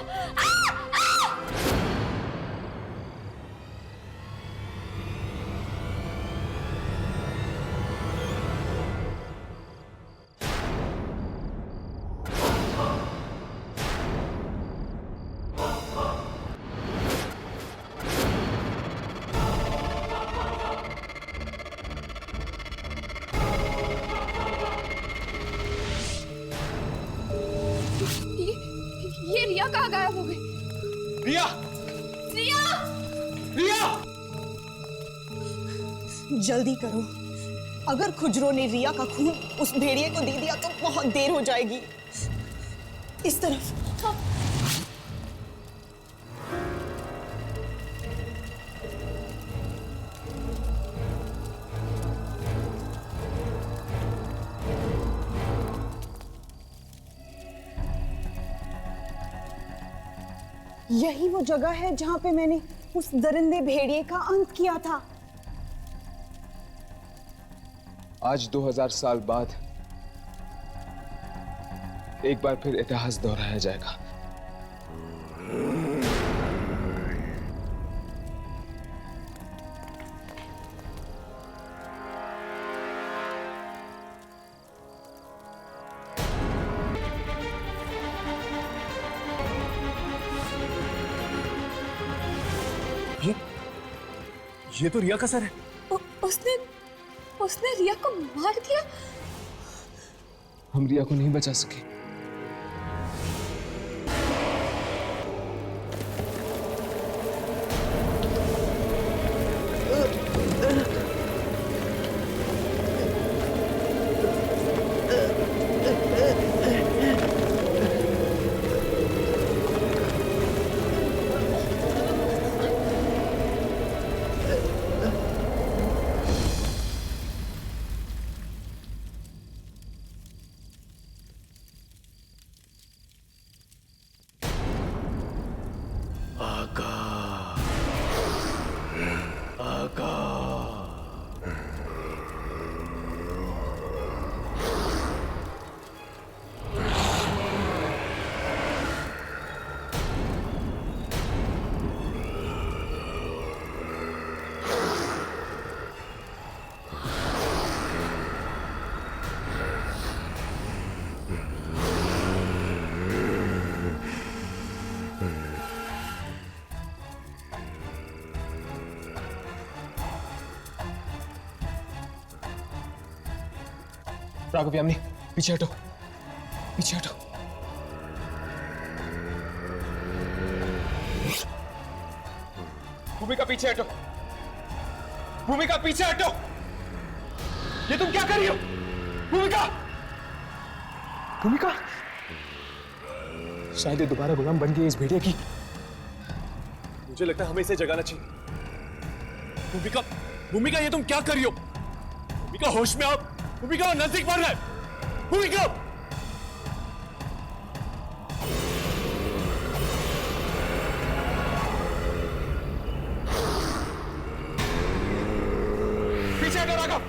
ये रिया कहाँ गायब हो गई? रिया! रिया! रिया! जल्दी करो, अगर खुजरो ने रिया का खून उस भेड़िए को दे दिया तो बहुत देर हो जाएगी। इस तरफ। यही वो जगह है जहां पे मैंने उस दरिंदे भेड़िए का अंत किया था। आज 2000 साल बाद एक बार फिर इतिहास दोहराया जाएगा। ये तो रिया का सर है। उसने रिया को मार दिया। हम रिया को नहीं बचा सके। राघव यामिनी पीछे हटो, पीछे हटो। भूमिका पीछे हटो, भूमिका पीछे हटो। ये तुम क्या कर रही हो? भूमिका, भूमिका, शायद ये दोबारा गुलाम बन गई इस भेड़िया की। मुझे लगता है हमें इसे जगाना चाहिए। भूमिका, भूमिका ये तुम क्या कर रही हो? भूमिका होश में आओ, भूमिका नजदीक बढ़ रहा है। भूमिका, पीछे हटो राघव।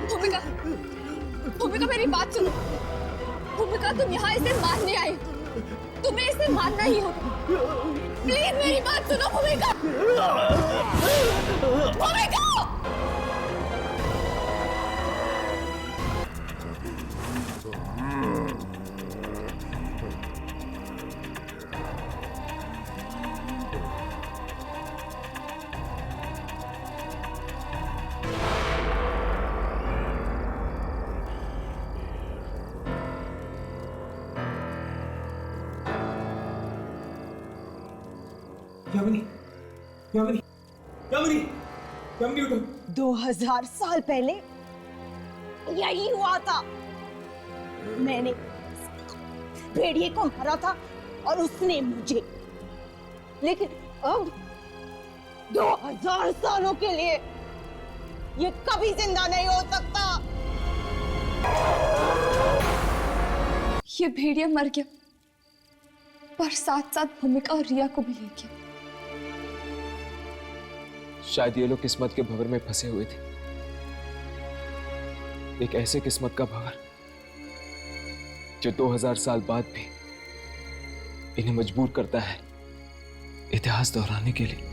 भूमिका, भूमिका मेरी बात सुनो। भूमिका तुम यहाँ इसे मारने आई, तुम्हें इसे मारना ही होगा। प्लीज मेरी बात सुनो भूमिका। भूमिका, यामिनी, यामिनी, यामिनी, यामिनी उठो। 2000 साल पहले यही हुआ था। मैंने भेड़िए को मारा था और उसने मुझे। लेकिन अब 2000 सालों के लिए ये कभी जिंदा नहीं हो सकता। ये भेड़िया मर गया, पर साथ साथ भूमिका और रिया को भी ले गया। शायद ये लोग किस्मत के भंवर में फंसे हुए थे। एक ऐसे किस्मत का भंवर जो 2000 साल बाद भी इन्हें मजबूर करता है इतिहास दोहराने के लिए।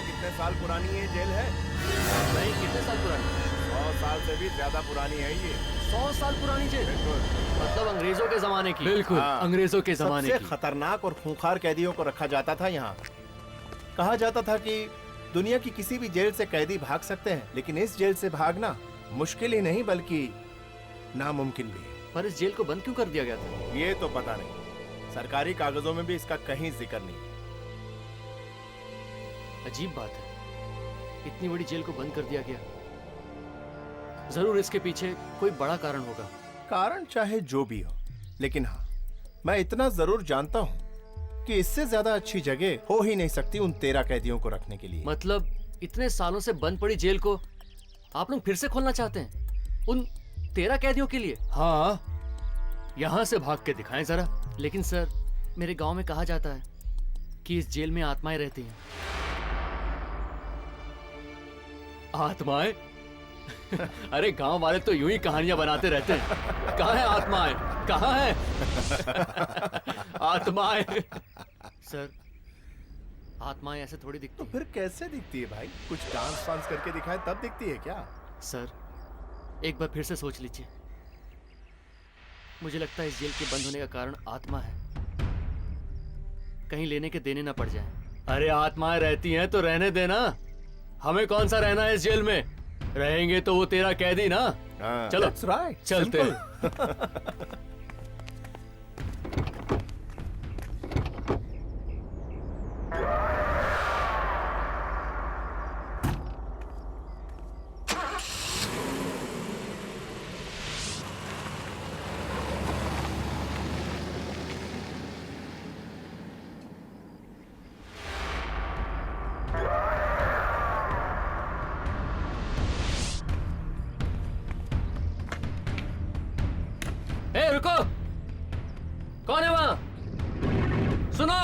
कितने साल पुरानी ये जेल है? नहीं, कितने साल पुरानी? 100 साल से भी ज्यादा पुरानी है ये। 100 साल पुरानी जेल? मतलब अंग्रेजों के जमाने की? बिल्कुल, अंग्रेजों के जमाने की। सबसे खतरनाक और खूंखार कैदियों को रखा जाता था यहाँ। कहा जाता था कि दुनिया की किसी भी जेल से कैदी भाग सकते हैं, लेकिन इस जेल से भागना मुश्किल ही नहीं बल्कि नामुमकिन भी। पर इस जेल को बंद क्यों कर दिया गया था? ये तो पता नहीं, सरकारी कागजों में भी इसका कहीं जिक्र नहीं। अजीब बात है, इतनी बड़ी जेल को बंद कर दिया गया। जरूर इसके पीछे कोई बड़ा कारण होगा। कारण चाहे जो भी हो, लेकिन हाँ, मैं इतना जरूर जानता हूँ कि इससे ज्यादा अच्छी जगह हो ही नहीं सकती उन 13 कैदियों को रखने के लिए। मतलब इतने सालों से बंद पड़ी जेल को आप लोग फिर से खोलना चाहते हैं उन 13 कैदियों के लिए? हाँ, यहाँ से भाग के दिखाएं जरा। लेकिन सर, मेरे गांव में कहा जाता है कि इस जेल में आत्माएं रहती हैं। आत्माएं? अरे गांव वाले तो यूं ही कहानियां बनाते रहते हैं। कहाँ है आत्माएं? कहाँ है आत्माएं? सर, आत्माएं ऐसे थोड़ी दिखती तो फिर कैसे दिखती है भाई? कुछ डांस वांस करके दिखाए तब दिखती है क्या? सर, एक बार फिर से सोच लीजिए। मुझे लगता है इस जेल के बंद होने का कारण आत्मा है। कहीं लेने के देने ना पड़ जाए। अरे आत्माएं रहती हैं तो रहने देना। हमें कौन सा रहना है इस जेल में? रहेंगे तो वो 13 कैदी ना। चलो, That's right. चलते। ए रुको, कौन है वहां? सुनो,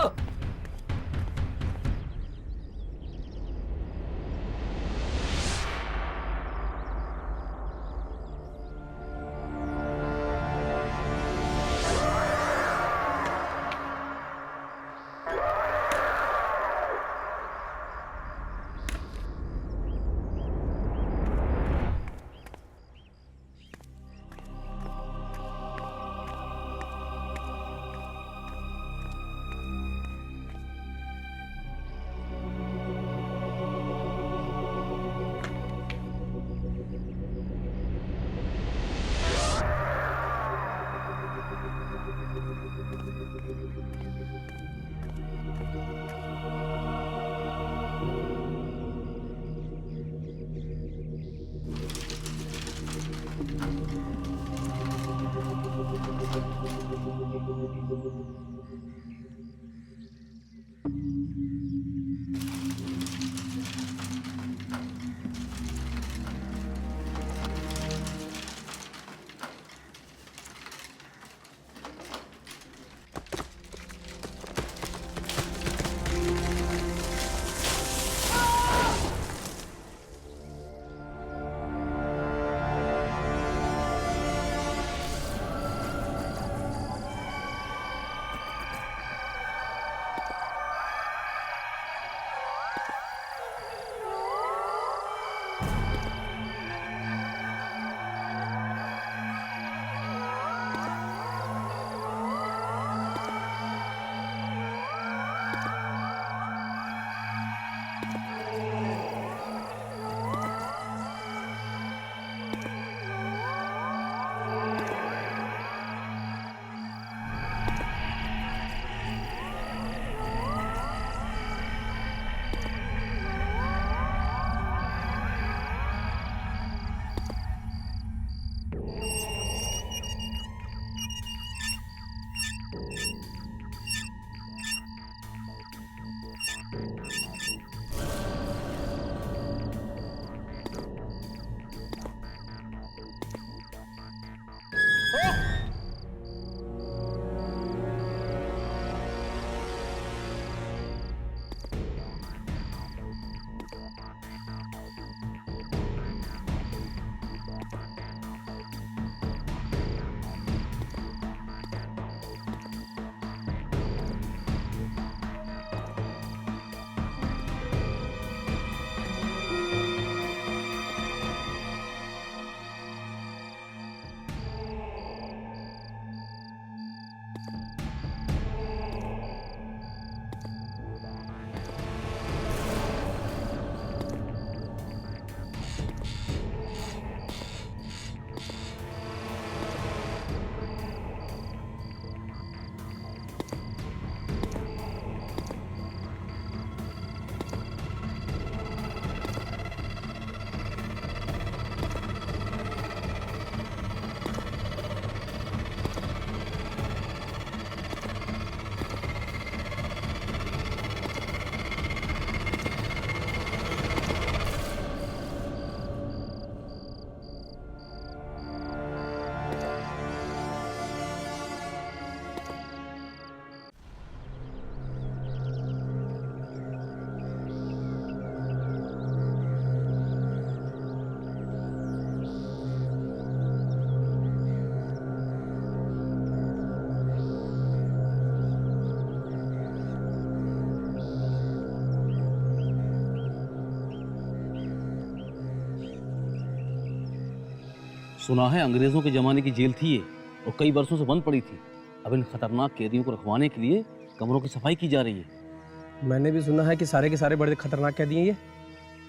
सुना है अंग्रेजों के जमाने की जेल थी ये और कई वर्षों से बंद पड़ी थी। अब इन खतरनाक कैदियों को रखवाने के लिए कमरों की सफाई की जा रही है। मैंने भी सुना है कि सारे के सारे बड़े खतरनाक कैदी हैं ये।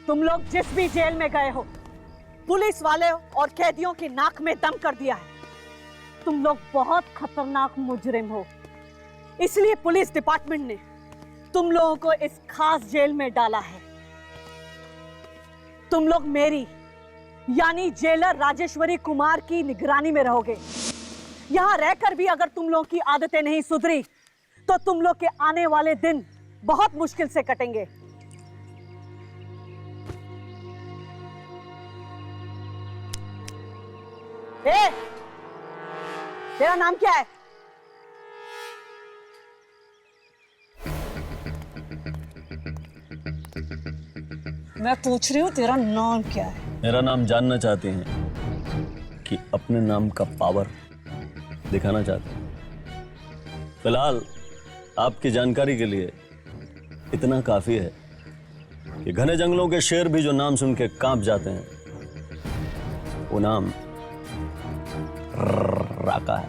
तुम लोग जिस भी जेल में गए हो, पुलिस वाले और कैदियों की नाक में दम कर दिया है। तुम लोग बहुत खतरनाक मुजरिम हो, इसलिए पुलिस डिपार्टमेंट ने तुम लोगों को इस खास जेल में डाला है। तुम लोग मेरी यानी जेलर राजेश्वरी कुमार की निगरानी में रहोगे। यहां रहकर भी अगर तुम लोगों की आदतें नहीं सुधरी तो तुम लोग के आने वाले दिन बहुत मुश्किल से कटेंगे। तेरा नाम क्या है? मैं पूछ रही हूँ तेरा नाम क्या है? मेरा नाम जानना चाहते हैं कि अपने नाम का पावर दिखाना चाहते हैं? फिलहाल आपकी जानकारी के लिए इतना काफी है कि घने जंगलों के शेर भी जो नाम सुन के कांप जाते हैं, वो नाम राका है।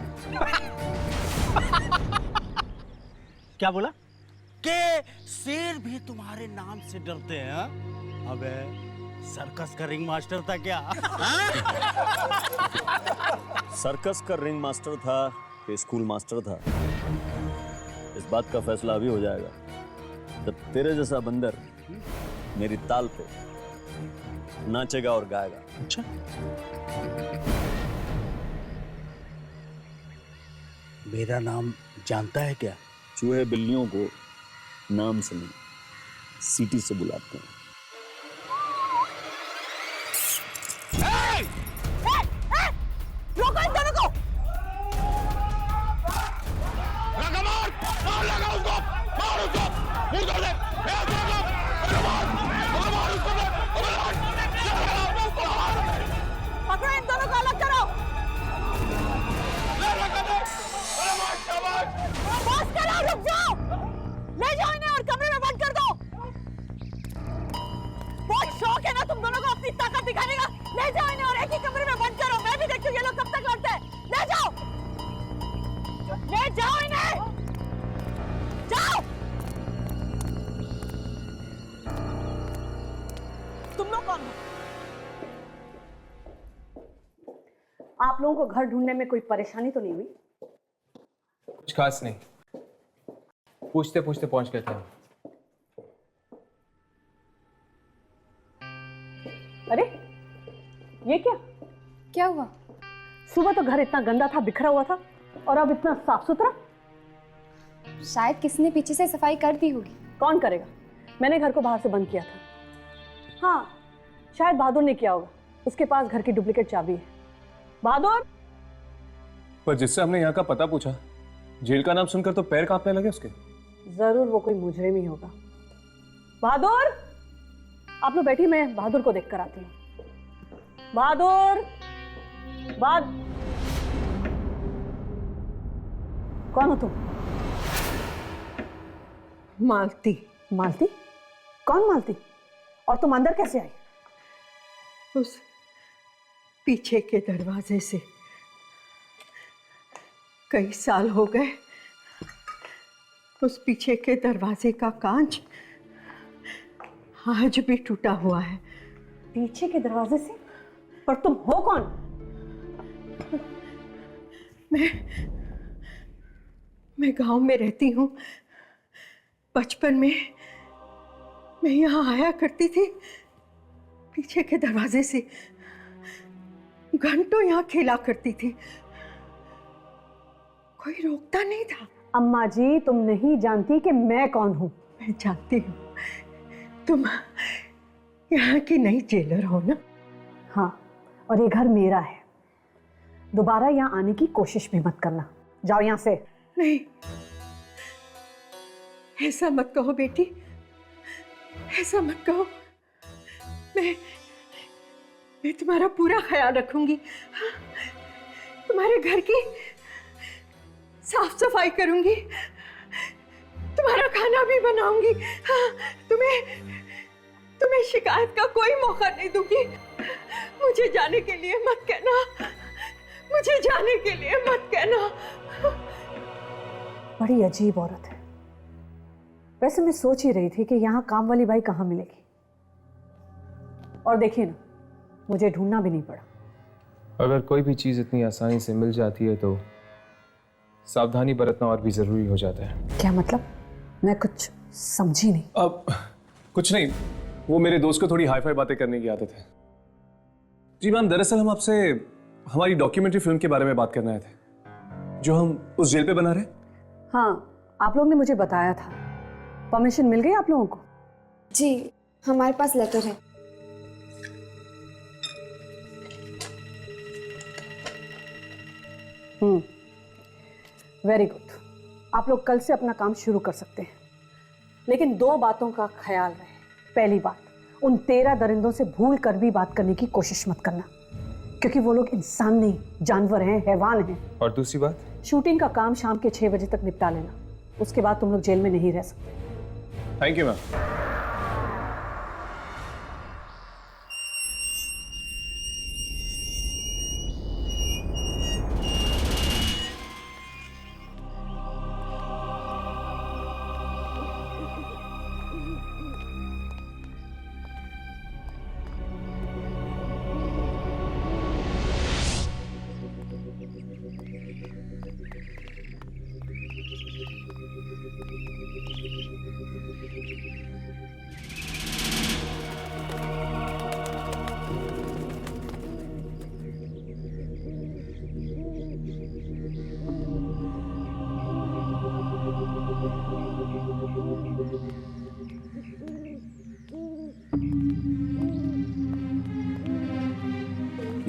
क्या बोला? के शेर भी तुम्हारे नाम से डरते हैं? हाँ? अबे सर्कस का रिंग मास्टर था क्या? सर्कस का रिंग मास्टर था कि स्कूल मास्टर था, इस बात का फैसला अभी हो जाएगा जब तेरे जैसा बंदर मेरी ताल पे नाचेगा और गाएगा। अच्छा, मेरा नाम जानता है क्या? चूहे बिल्लियों को नाम से नहीं, सीटी से बुलाते हैं। रोको इन दोनों को! पकड़ो इन दोनों को, अलग करो! बस करो, रुक जाओ! ले जाओ इन्हें और कमरे में बंद कर दो! बहुत शौक है ना तुम दोनों को अपनी ताकत दिखाने का। ले जाओ इन्हें और एक ही कमरे में बंद करो। मैं भी देखती हूँ ये लोग कब तक लड़ते हैं। ले जाओ इन्हें, जाओ। तुम लोग कौन हो? आप लोगों को घर ढूंढने में कोई परेशानी तो नहीं हुई? कुछ खास नहीं, पूछते पूछते पहुंच गए थे। अरे ये क्या हुआ? सुबह तो घर इतना गंदा था, बिखरा हुआ था, और अब इतना साफ सुथरा। शायद किसी ने पीछे से सफाई कर दी होगी। कौन करेगा? मैंने घर को बाहर से बंद किया था। हाँ, शायद बहादुर ने किया होगा। उसके पास घर की डुप्लीकेट चाबी है। बहादुर! पर जिससे हमने यहाँ का पता पूछा, जेल का नाम सुनकर तो पैर कांपने लगे उसके। जरूर वो कोई मुजरिम ही होगा। बहादुर! आप लोग बैठी, मैं बहादुर को देखकर आती हूँ। बहादुर! कौन हो तुम? मालती। मालती? कौन मालती? और तुम अंदर कैसे आई? उस पीछे के दरवाजे से। कई साल हो गए, उस पीछे के दरवाजे का कांच आज भी टूटा हुआ है। पीछे के दरवाजे से? पर तुम हो कौन? मैं गांव में रहती हूँ। बचपन में मैं यहाँ आया करती थी पीछे के दरवाजे से। घंटों यहाँ खेला करती थी, कोई रोकता नहीं था। अम्मा जी, तुम नहीं जानती कि मैं कौन हूँ। मैं जानती हूँ, तुम यहाँ की नई जेलर हो ना? हाँ, और ये घर मेरा है। दोबारा यहाँ आने की कोशिश भी मत करना। जाओ यहाँ से। नहीं, ऐसा मत कहो बेटी, ऐसा मत कहो। मैं तुम्हारा पूरा ख्याल रखूंगी। हाँ, तुम्हारे घर की साफ सफाई करूंगी, तुम्हारा खाना भी बनाऊंगी। हाँ, तुम्हें शिकायत का कोई मौका नहीं दूंगी। मुझे जाने के लिए मत कहना, मुझे जाने के लिए मत कहना। बड़ी अजीब औरत है। वैसे मैं सोच ही रही थी कि यहाँ काम वाली बाई कहाँ मिलेगी। और देखिए ना, मुझे ढूंढना भी नहीं पड़ा। अगर कोई भी चीज इतनी आसानी से मिल जाती है तो सावधानी बरतना और भी जरूरी हो जाता है। क्या मतलब? मैं कुछ समझी नहीं। अब कुछ नहीं, वो मेरे दोस्त को थोड़ी हाई फाई बातें करने की आदत है। जी मैम, दरअसल हम आपसे हमारी डॉक्यूमेंट्री फिल्म के बारे में बात करने आए थे जो हम उस जेल पे बना रहे। हाँ, आप लोग ने मुझे बताया था। परमिशन मिल गई आप लोगों को? जी, हमारे पास लेटर है। वेरी गुड, आप लोग कल से अपना काम शुरू कर सकते हैं, लेकिन 2 बातों का ख्याल रहे। पहली बात, उन 13 दरिंदों से भूल कर भी बात करने की कोशिश मत करना, क्योंकि वो लोग इंसान नहीं, जानवर हैं, हैवान हैं। और दूसरी बात, शूटिंग का काम शाम के 6 बजे तक निपटा लेना, उसके बाद तुम लोग जेल में नहीं रह सकते। Thank you ma'am.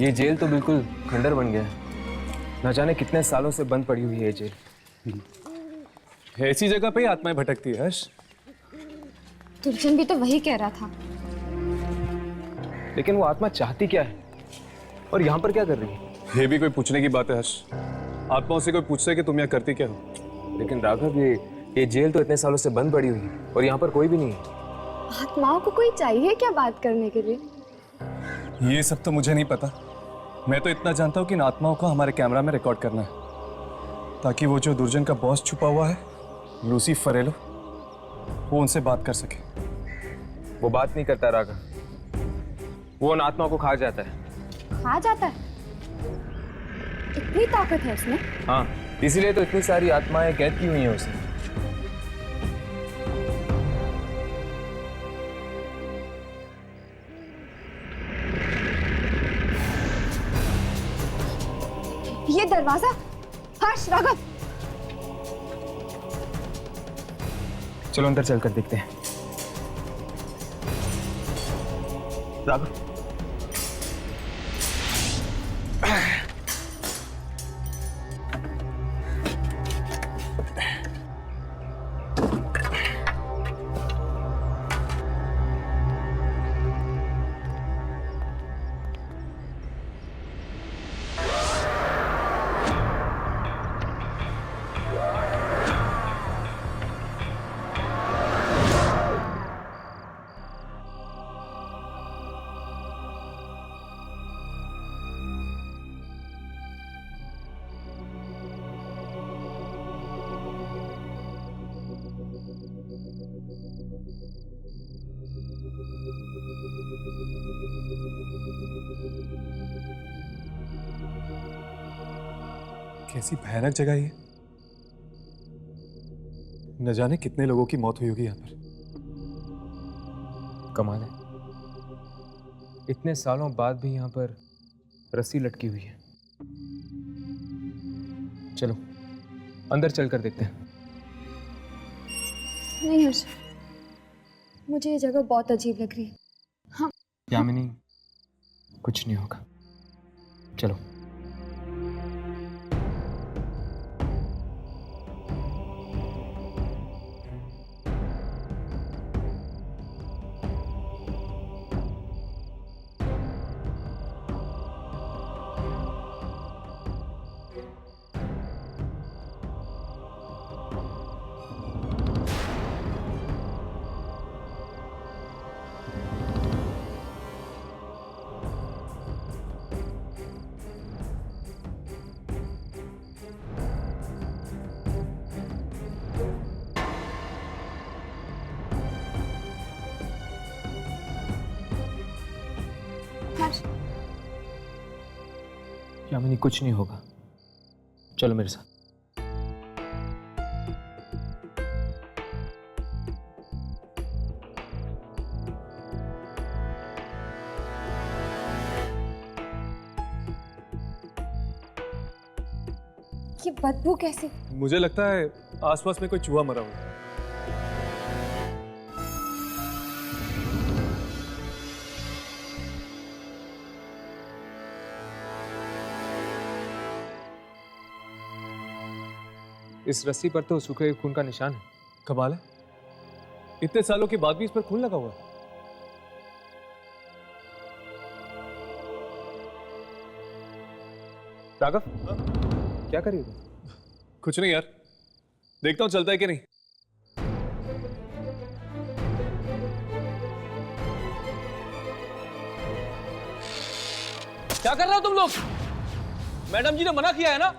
ये जेल तो बिल्कुल खंडर बन गया है। न जाने कितने सालों से बंद पड़ी हुई है ये जेल। ऐसी जगह पे ही आत्माएं भटकती है हर्ष। दुर्जन भी तो वही कह रहा था। लेकिन वो आत्मा चाहती क्या है और यहाँ पर क्या कर रही है? ये भी कोई पूछने की बात है हर्ष? आत्माओं से कोई पूछता है कि तुम यहाँ करती क्या हो? लेकिन राघव, ये जेल तो इतने सालों से बंद पड़ी हुई है और यहाँ पर कोई भी नहीं है। आत्माओं को कोई चाहिए क्या बात करने के लिए? ये सब तो मुझे नहीं पता। मैं तो इतना जानता हूँ कि इन आत्माओं को हमारे कैमरा में रिकॉर्ड करना है, ताकि वो जो दुर्जन का बॉस छुपा हुआ है, लूसी फरेलो, वो उनसे बात कर सके। वो बात नहीं करता राघव, वो उन आत्माओं को खा जाता है। खा जाता है? इतनी ताकत है उसमें? हाँ, इसीलिए तो इतनी सारी आत्माएं कैद की हुई हैं उसे। ये दरवाजा, हर्ष, राघव, चलो अंदर चलकर देखते हैं। राघव, कैसी भयानक जगह ये। न जाने कितने लोगों की मौत हुई होगी यहाँ पर। कमाल है, इतने सालों बाद भी यहाँ पर रस्सी लटकी हुई है। चलो अंदर चलकर देखते हैं। नहीं हर्ष, मुझे ये जगह बहुत अजीब लग रही है। हाँ यामिनी, कुछ नहीं होगा, चलो। यामिनी, कुछ नहीं होगा, चलो मेरे साथ। ये बदबू कैसे? मुझे लगता है आसपास में कोई चूहा मरा हुआ है। इस रस्सी पर तो सूखे हुए खून का निशान है। कमाल है, इतने सालों के बाद भी इस पर खून लगा हुआ है। राघव, क्या कर रही हो? कुछ नहीं यार, देखता हूं चलता है कि नहीं। क्या कर रहे हो तुम लोग? मैडम जी ने मना किया है ना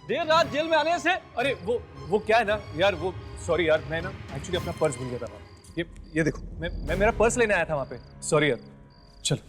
देर रात जेल में आने से। अरे वो क्या है ना यार, वो सॉरी यार, मैं ना एक्चुअली अपना पर्स भूल गया था वहाँ। ये देखो, मैं मेरा पर्स लेने आया था वहाँ पे। सॉरी यार, चलो।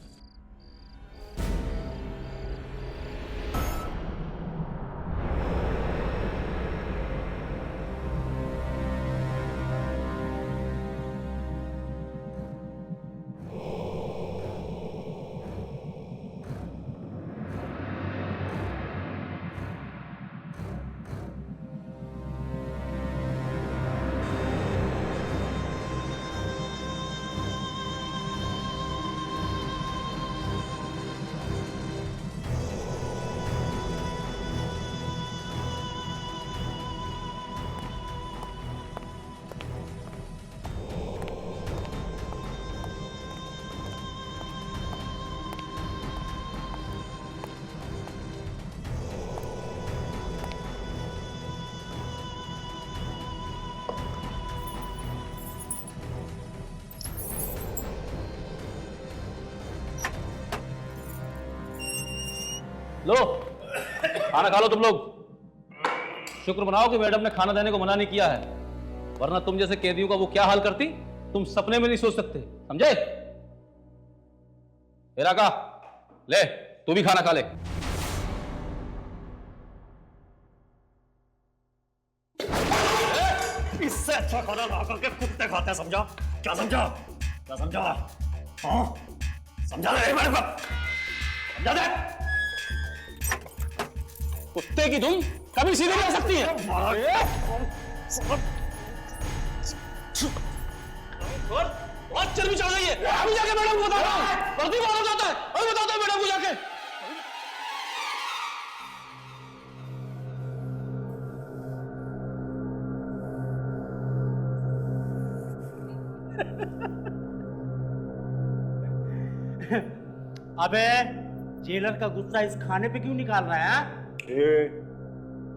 लो खाना खा लो तुम लोग। शुक्र मनाओ कि मैडम ने खाना देने को मना नहीं किया है, वरना तुम जैसे कैदियों का वो क्या हाल करती तुम सपने में नहीं सोच सकते, समझे? हेरा का ले, तू भी खाना खा ले। इससे अच्छा खाना ला करके कुत्ते खाते हैं, समझा? क्या समझा? क्या समझा? हाँ? समझा दे मेरे को, समझा दे। कुत्ते की तुम कभी सीधे नहीं आ सकती है। बहुत चर्बी चढ़ गई है। अभी जाके मैडम को बताता हूँ। वर्दी मारा जाता है, अभी बताता हूँ मैडम को जाके। अबे जेलर का गुस्सा इस खाने पे क्यों निकाल रहा है?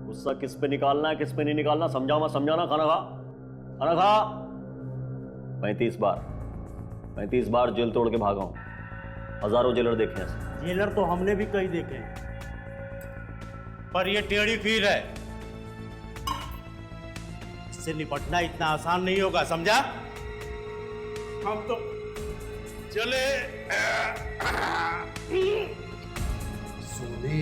गुस्सा किस पे निकालना है, किस पे नहीं निकालना समझाओ, मैं समझाना। खाना खा, खाना खा। 35 बार जेल तोड़ के भागा हूं, हजारों जेलर देखे हैं। जेलर तो हमने भी कई देखे हैं, पर ये टेढ़ी खीर है, इससे निपटना इतना आसान नहीं होगा, समझा? हम तो चले सोने।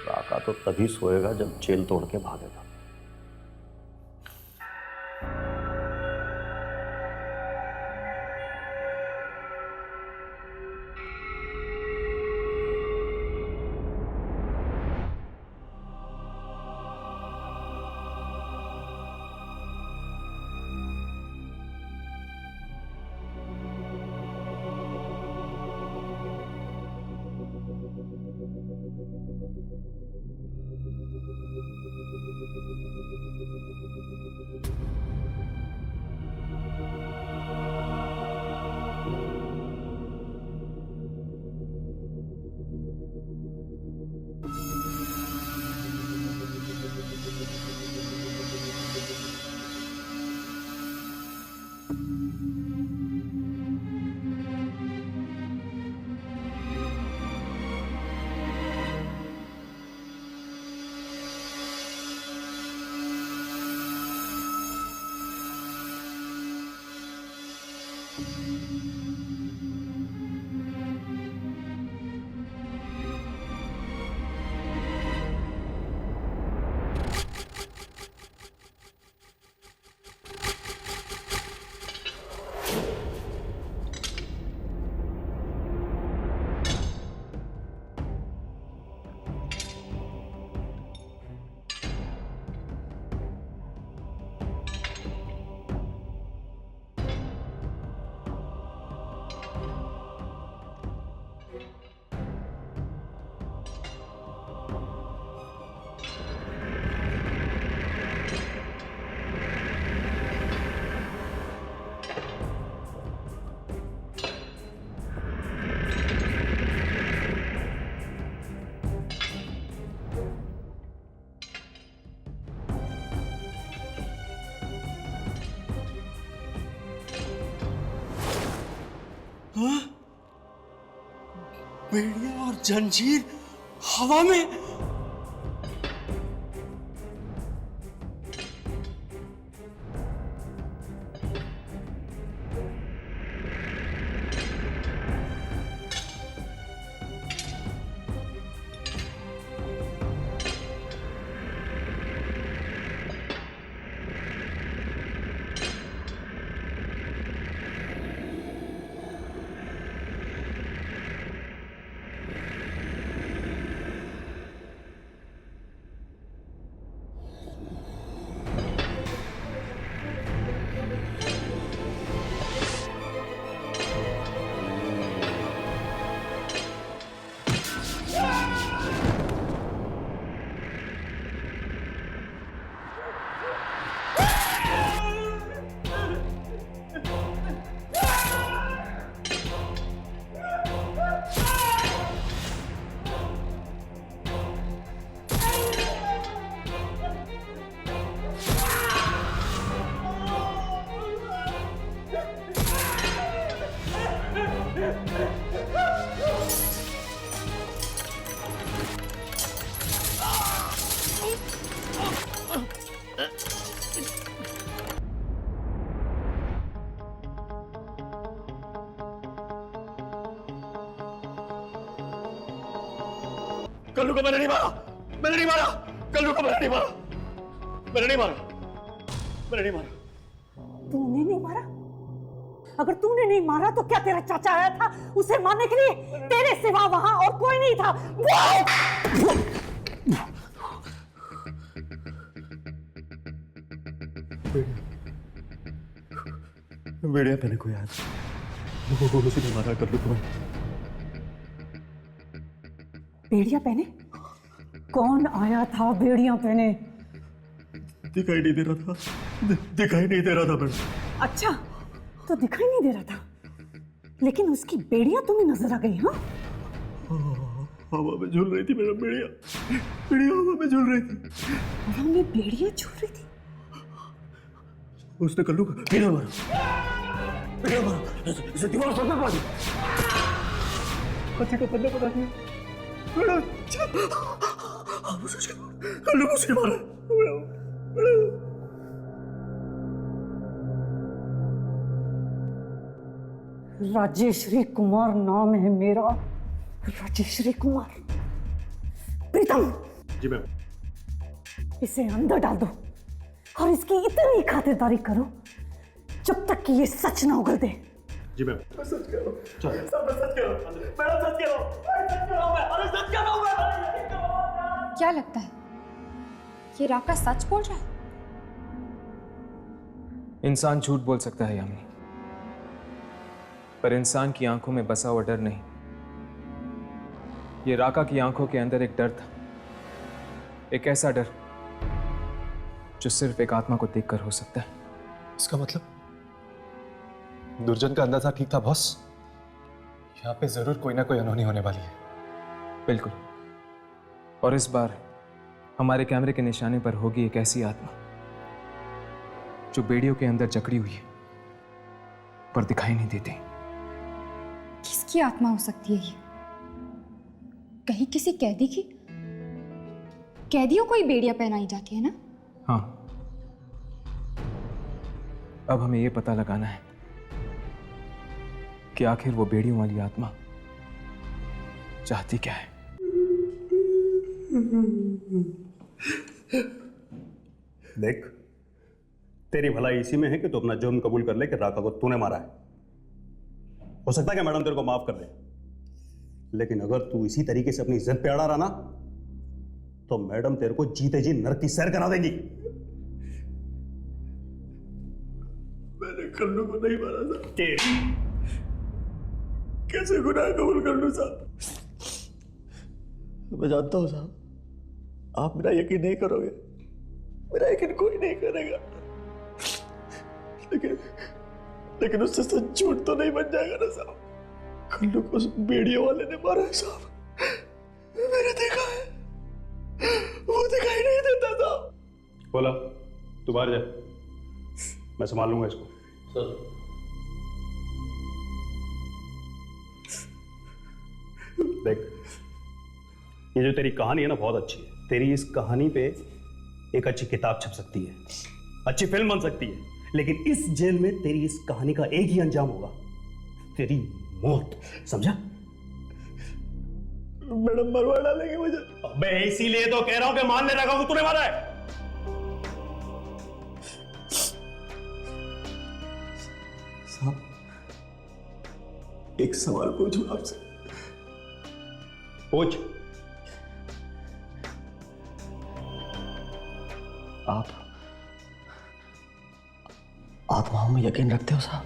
काका तो तभी सोएगा जब जेल तोड़ के भागेगा। हाँ? बेड़िया और जंजीर हवा में। कल्लू को मैंने नहीं मारा, मैंने नहीं मारा, कल्लू को मैंने नहीं मारा, मैंने नहीं मारा, मैंने नहीं मारा। तूने नहीं मारा? अगर तूने नहीं मारा तो क्या तेरा चाचा आया था उसे मारने के लिए? तेरे सिवा वहां और कोई नहीं था। बेड़िया पहने को याद, वो उसी ने मारा कल्लू को। बेड़िया पहने? कौन आया था बेड़िया पहने? दिखाई नहीं दे रहा था, दिखाई नहीं दे रहा था मैडम। अच्छा, तो दिखाई नहीं दे रहा था, लेकिन उसकी बेड़िया तुम्हें नजर आ गई? हाँ, हवा में झूल रही थी मैडम बेड़िया, बेड़िया हवा में झूल रही थी। हवा में बेड़िया झूल रही थी? उसने कल्लू को बेड़िया मारा, बेड़िया मारा, इसे दीवार से मार दी। हाथी का पल्ला पता नहीं। कल्लू को उसने मारा। राजेश्वरी कुमार नाम है मेरा, राजेश्वरी कुमार। प्रीतम, जी मैम। इसे अंदर डाल दो और इसकी इतनी खातिरदारी करो जब तक कि ये सच ना उगल दे। जी मैम। सच कह रहा हूँ, सच कह रहा हूँ, मैडम सच कह रहा हूँ, सच कह रहा हूँ मैं, अरे सच कह रहा हूँ मैं। क्या लगता है ये राका सच बोल रहा है? इंसान झूठ बोल सकता है यामिनी, पर इंसान की आंखों में बसा हुआ डर नहीं। ये राका की आंखों के अंदर एक डर था, एक ऐसा डर जो सिर्फ एक आत्मा को देखकर हो सकता है। इसका मतलब दुर्जन का अंदाजा ठीक था बॉस, यहाँ पे जरूर कोई ना कोई अनहोनी होने वाली है। बिल्कुल, और इस बार हमारे कैमरे के निशाने पर होगी एक ऐसी आत्मा जो बेड़ियों के अंदर जकड़ी हुई है पर दिखाई नहीं देती। किसकी आत्मा हो सकती है ये? कहीं किसी कैदी की? कैदियों को ही बेड़ियां पहनाई जाती है ना? हाँ, अब हमें यह पता लगाना है कि आखिर वो बेड़ियों वाली आत्मा चाहती क्या है। देख, तेरी भलाई इसी में है कि तू अपना जुर्म कबूल कर ले कि राका को तूने मारा है। हो सकता है कि मैडम तेरे को माफ कर दे, लेकिन अगर तू इसी तरीके से अपनी इज्जत पे अड़ा रहा ना तो मैडम तेरे को जीते जी नरक की सैर करा देगी। मैंने कल्लू को नहीं मारा था। कैसे गुनाह कबूल कर लूं साहब? मैं जानता हूं साहब, आप मेरा यकीन नहीं करोगे, मेरा यकीन कोई नहीं करेगा, लेकिन उससे सच झूठ तो नहीं बन जाएगा ना साहब। कल्लू को उस बेड़ियों वाले ने मारा है साहब, मैंने देखा है, वो दिखाई नहीं देता साहब। बोला तू बाहर जा, मैं संभाल लूंगा इसको। सर देख, ये जो तेरी कहानी है ना बहुत अच्छी है। तेरी इस कहानी पे एक अच्छी किताब छप सकती है, अच्छी फिल्म बन सकती है, लेकिन इस जेल में तेरी इस कहानी का एक ही अंजाम होगा, तेरी मौत। समझा? मैडम मरवा डालेंगे मुझे। अबे इसीलिए तो कह रहा हूं कि मान ले रखा तूने मारा है। साहब, एक सवाल पूछूं आपसे? पूछ। आप आत्माओं में यकीन रखते हो साहब?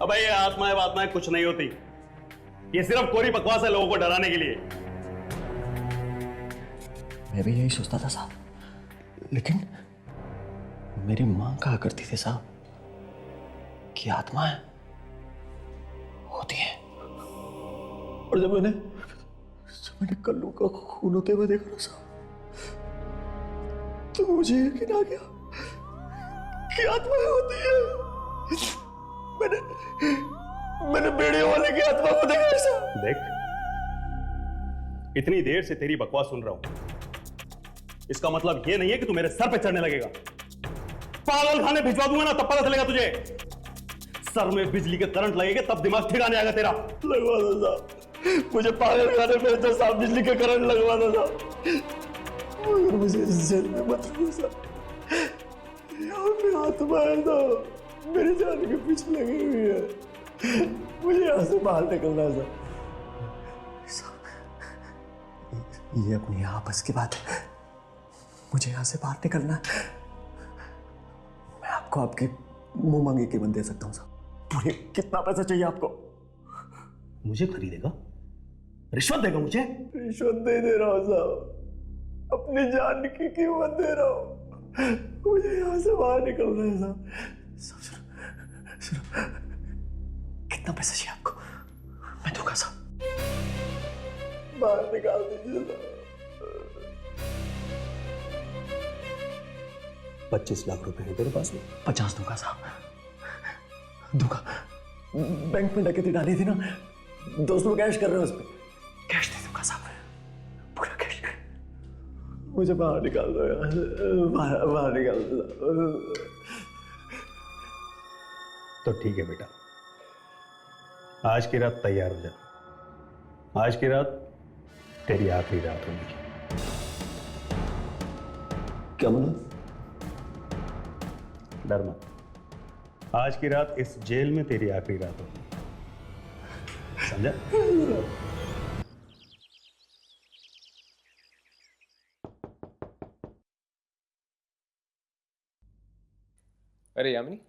अबे ये आत्माएं कुछ नहीं होती, ये सिर्फ कोरी बकवास है लोगों को डराने के लिए। मैं भी यही सोचता था साहब, लेकिन मेरी मां कहा करती थी साहब कि आत्माएं होती हैं। और जब मैंने कल्लू का खून होते हुए देखा ना साहब, तो मुझे यकीन आ गया कि आत्माएं होती है। मैंने बेड़ियों वाले की आत्मा को देखा साहब। देख, इतनी देर से तेरी बकवास सुन रहा हूं, इसका मतलब यह नहीं है कि तू मेरे सर पे चढ़ने लगेगा। पागल खाने भिजवा दूंगा ना, तब पता चलेगा तुझे। सर में बिजली के करंट लगेगा तब दिमाग ठिकाने आएगा तेरा। लगवा दो साहब, मुझे पागल खाने पे तो साहब बिजली के करंट लगवा दो साहब, मगर मुझे इस जेल में मत रखो साहब। यहाँ पे आत्मा है तो मेरी जान के पीछे लगी हुई है, मुझे यहाँ से बाहर निकलना है साहब। ये अपनी आपस की बात है, मुझे यहां से बाहर निकलना है। मैं आपको आपकी मुंह मांगी कीमत दे सकता हूं साहब। पूरे कितना पैसा चाहिए आपको? मुझे खरीदेगा? रिश्वत देगा मुझे? रिश्वत नहीं दे रहा हूं साहब, अपनी जान की कीमत दे रहा हूं, मुझे यहाँ से बाहर निकलना है साहब। सुनो, कितना पैसा चाहिए आपको? मैं दूंगा साहब। बाहर निकाल दीजिए साहब। 25 लाख रुपए है तेरे पास में? 50 दूंगा साहब, दूंगा। बैंक में डकैती डाली थी ना, 200 कैश कर रहे हो उस पर, कैश दे दूंगा साहब, पूरा कैश। मुझे बाहर निकाल दो यार, बाहर निकाल दो। तो ठीक है बेटा, आज की रात तैयार हो जा। आज की रात तेरी आखिरी रात होगी। क्या मतलब? डर मत, आज की रात इस जेल में तेरी आखिरी रात होगी, समझा? अरे यामिनी,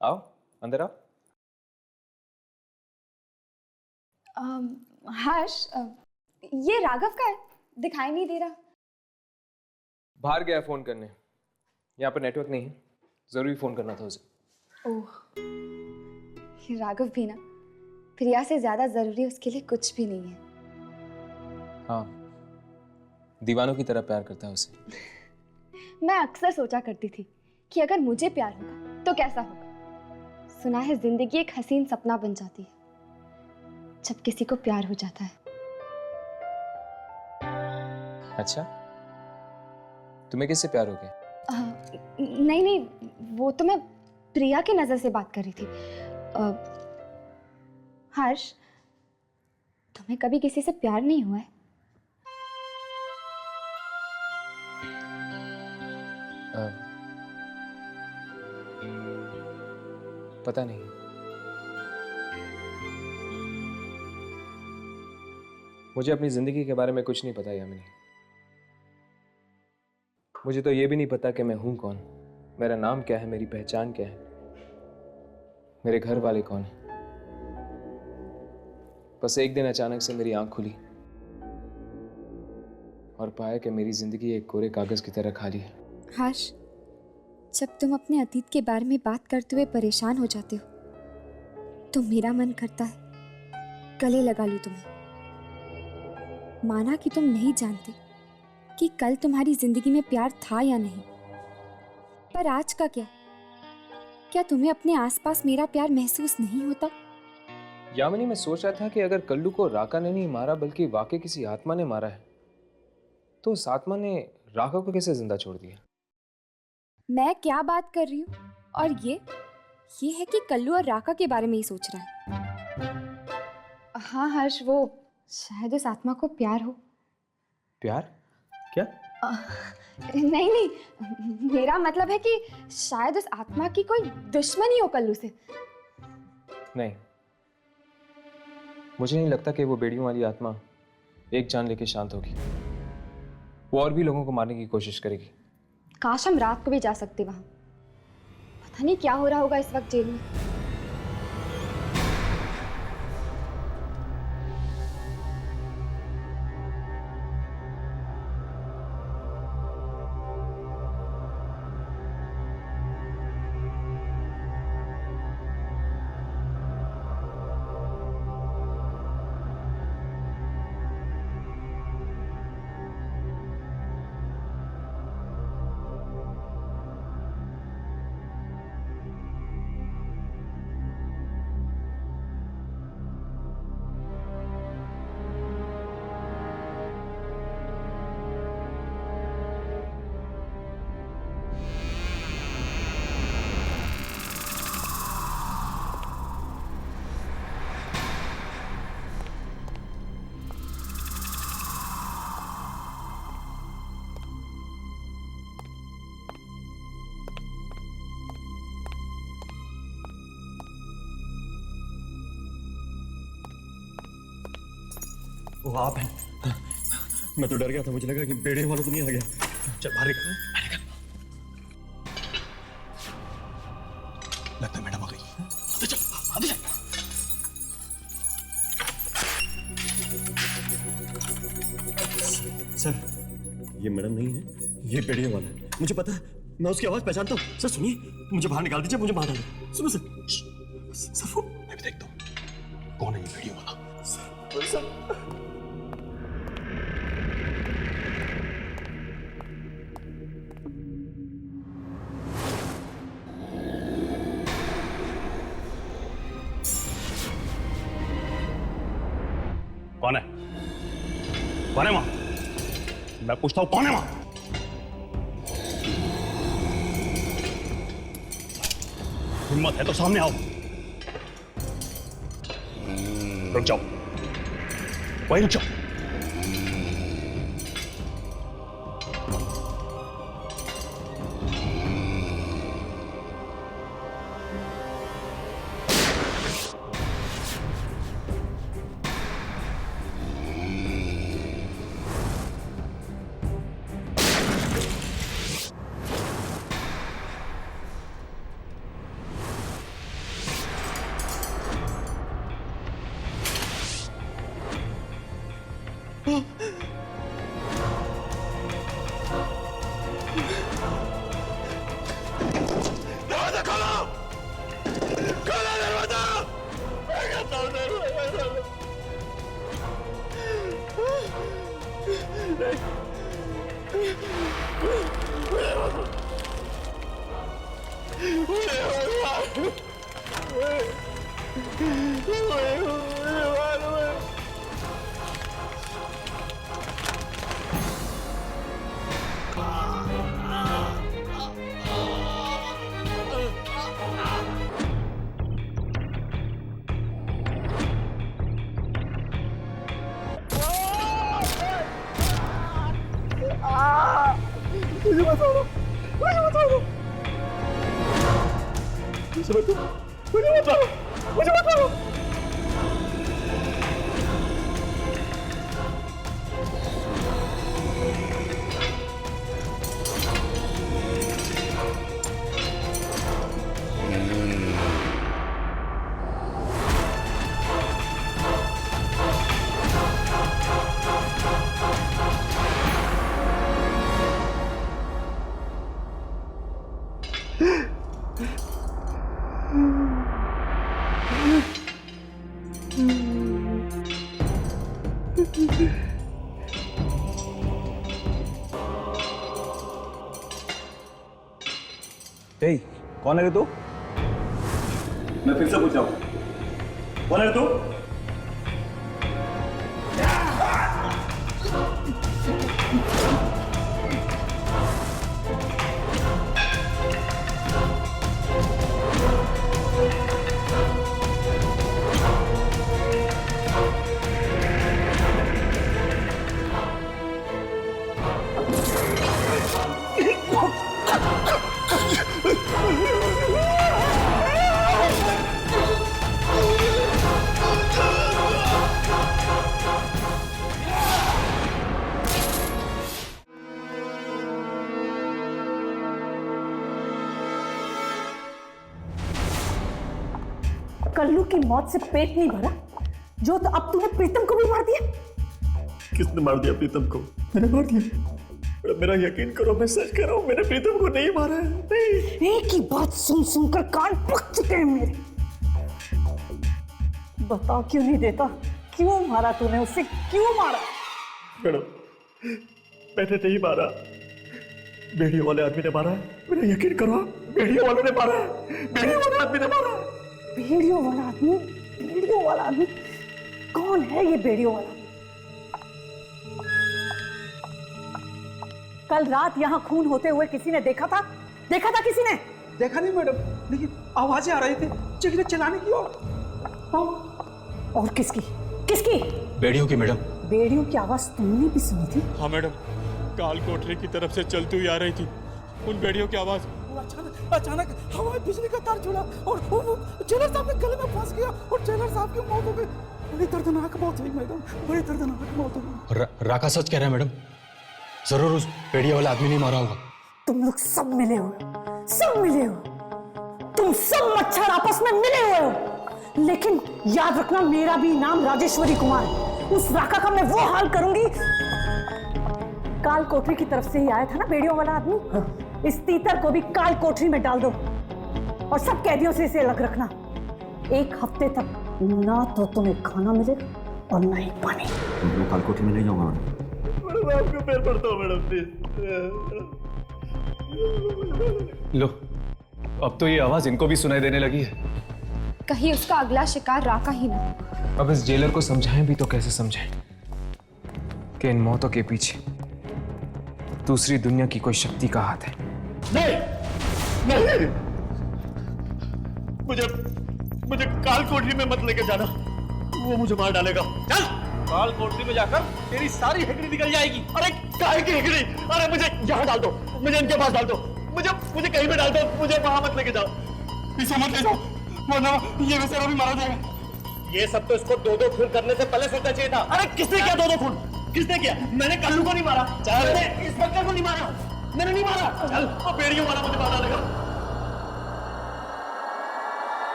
आओ अंदर आओ। हर्ष, ये राघव का है, दिखाई नहीं दे रहा। बाहर गया फोन करने, यहाँ पर नेटवर्क नहीं है, जरूरी फोन करना था उसे। ओह, ये राघव भी ना प्रिया से ज्यादा जरूरी उसके लिए कुछ भी नहीं है। हाँ, दीवानों की तरह प्यार करता है उसे। मैं अक्सर सोचा करती थी कि अगर मुझे प्यार होगा तो कैसा होगा। सुना है जिंदगी एक हसीन सपना बन जाती है जब किसी को प्यार हो जाता है। अच्छा, तुम्हें किससे प्यार हो गया? नहीं, वो तो मैं प्रिया की नजर से बात कर रही थी। हर्ष, तुम्हें कभी किसी से प्यार नहीं हुआ है? पता नहीं। मुझे अपनी जिंदगी के बारे में कुछ नहीं पता यामिनी। मुझे तो ये भी नहीं पता कि मैं हूं कौन, मेरा नाम क्या है, मेरी पहचान क्या है, मेरे घर वाले कौन है। बस एक दिन अचानक से मेरी आंख खुली और पाया कि मेरी जिंदगी एक कोरे कागज की तरह खाली है। हर्ष, जब तुम अपने अतीत के बारे में बात करते हुए परेशान हो जाते हो तो मेरा मन करता है गले लगा लूं तुम्हें। माना कि तुम नहीं जानते कि कल तुम्हारी जिंदगी में प्यार था या नहीं, पर आज का क्या? क्या तुम्हें अपने आसपास मेरा प्यार महसूस नहीं होता? यामिनी, मैं सोच रहा था कि अगर कल्लू को राका ने नहीं मारा बल्कि वाकई किसी आत्मा ने मारा है, तो उस आत्मा ने राका को कैसे जिंदा छोड़ दिया? मैं क्या बात कर रही हूँ? और ये है कि कल्लू और राका के बारे में ही सोच रहा है। हाँ हर्ष, वो शायद उस आत्मा को प्यार हो। प्यार? क्या? नहीं, मेरा मतलब है कि शायद उस आत्मा की कोई दुश्मनी हो कल्लू से। नहीं, मुझे नहीं लगता कि वो बेड़ियों वाली आत्मा एक जान लेके शांत होगी। वो और भी लोगों को मारने की कोशिश करेगी। काश हम रात को भी जा सकते वहां। पता नहीं क्या हो रहा होगा इस वक्त जेल में। वो आप हैं? मैं तो डर गया था, मुझे लगा कि बेड़े वाला तो नहीं आ गया। चल बाहर निकल। लगता है मैडम आ गई। आते चल, आते चल। सर, ये मैडम नहीं है, ये बेड़े वाला है। मुझे पता है, मैं उसकी आवाज पहचानता हूँ। सर सुनिए, मुझे बाहर निकाल दीजिए, मुझे मार डालो। सुनो सर। सर वो मैं भी देखता हूँ कौन है ये बेड़े वाला। सर कौन है? कौन है वहां? मैं पूछता हूं, कौन है वहां? हिम्मत है तो सामने आओ। रुक जाओ, वहीं रुक जाओ। दरवाजा खोलो! खोलो दरवाजा! मैं कहता हूं दरवाजा खोलो! मुझे बताओ, मुझे बताओ, मुझे बताओ, मुझे बताओ, मुझे बताओ। कौन है रे तू? मैं फिर से पूछा हूं, कौन है तू? कल्लू की मौत से पेट नहीं भरा जो तो अब तूने प्रीतम को भी मार दिया। किसने मार दिया प्रीतम को? मैंने मार दिया। मेरा यकीन करो, मैं सच कह रहा हूँ, मैंने प्रीतम को नहीं मारा है। नहीं। एक ही बात सुन सुनकर कान पक चुके हैं मेरे। बताओ क्यों नहीं देता? क्यों मारा तूने उसे? क्यों मारा? मैडम, मैंने नहीं मारा, बेड़ी वाले आदमी ने मारा है। मेरा यकीन करो, बेड़ी वालों ने मारा है। बेड़ी वाले आदमी ने मारा है। बेड़ियों वाला आदमी? बेड़ियों वाला आदमी कौन है? ये बेड़ियों वाला कल रात यहाँ खून होते हुए किसी ने देखा था? देखा था किसी ने? देखा नहीं मैडम, लेकिन आवाजें आ रही थी चिल्ला चिल्लाने की। और किसकी? किसकी? बेड़ियों की मैडम। बेड़ियों की आवाज तुमने भी सुनी थी? हाँ मैडम, काल कोठरी की तरफ से चलती हुई आ रही थी उन बेड़ियों की आवाज। अचानक हवाई बिजली का तार जुड़ा और वो जेलर साहब के गले में फंस गया और जेलर साहब की मौत हो गई। बड़ी दर्दनाक मौत हुई मैडम, बड़ी दर्दनाक मौत हो गई। राका सच कह रहा है मैडम, जरूर उस बेड़िया वाला आदमी नहीं मारा होगा। तुम लोग सब मिले हो, सब मिले हो, तुम सब मच्छर आपस में मिले हुए हो। लेकिन याद रखना, मेरा भी नाम राजेश्वरी कुमार है। उस राका का मैं वो हाल करूंगी। काल कोठरी की तरफ से ही आया था ना बेड़ियों वाला आदमी? हाँ। इस तीतर को भी काल कोठरी में डाल दो और सब कैदियों से इसे अलग रखना। 1 हफ्ते तक ना तो तुम्हें खाना मिले और ना ही पानी। मैं काल कोठरी में नहीं जाऊंगा मैडम। आपको पैर पड़ता हूँ मैडम, प्लीज। लो, अब तो ये आवाज इनको भी सुनाई देने लगी है। कहीं उसका अगला शिकार राका ही ना। अब इस जेलर को समझाएं भी तो कैसे समझाएं कि इन मौतों के पीछे दूसरी दुनिया की कोई शक्ति का हाथ है। नहीं, नहीं, मुझे काल कोठरी में मत लेके जाना, वो मुझे मार डालेगा। चल, काल कोठरी में जाकर तेरी सारी हेकड़ी निकल जाएगी। अरे काहे की हेकड़ी? अरे मुझे यहाँ डाल दो, मुझे इनके पास डाल दो, मुझे कहीं में डाल दो, मुझे वहां मत लेके जाओ, पीछे मत ले जाओ, वरना ये बेचारा भी मारा जाएगा। ये सब तो इसको 2-2 खून करने से पहले सोचना चाहिए था। अरे किसने किया 2-2 खून? किसने किया? मैंने कल्लू को नहीं मारा, मैंने इंस्पेक्टर को नहीं मारा, मैंने नहीं मारा। चल, वो बेड़ियों वाला मुझे मार डालेगा।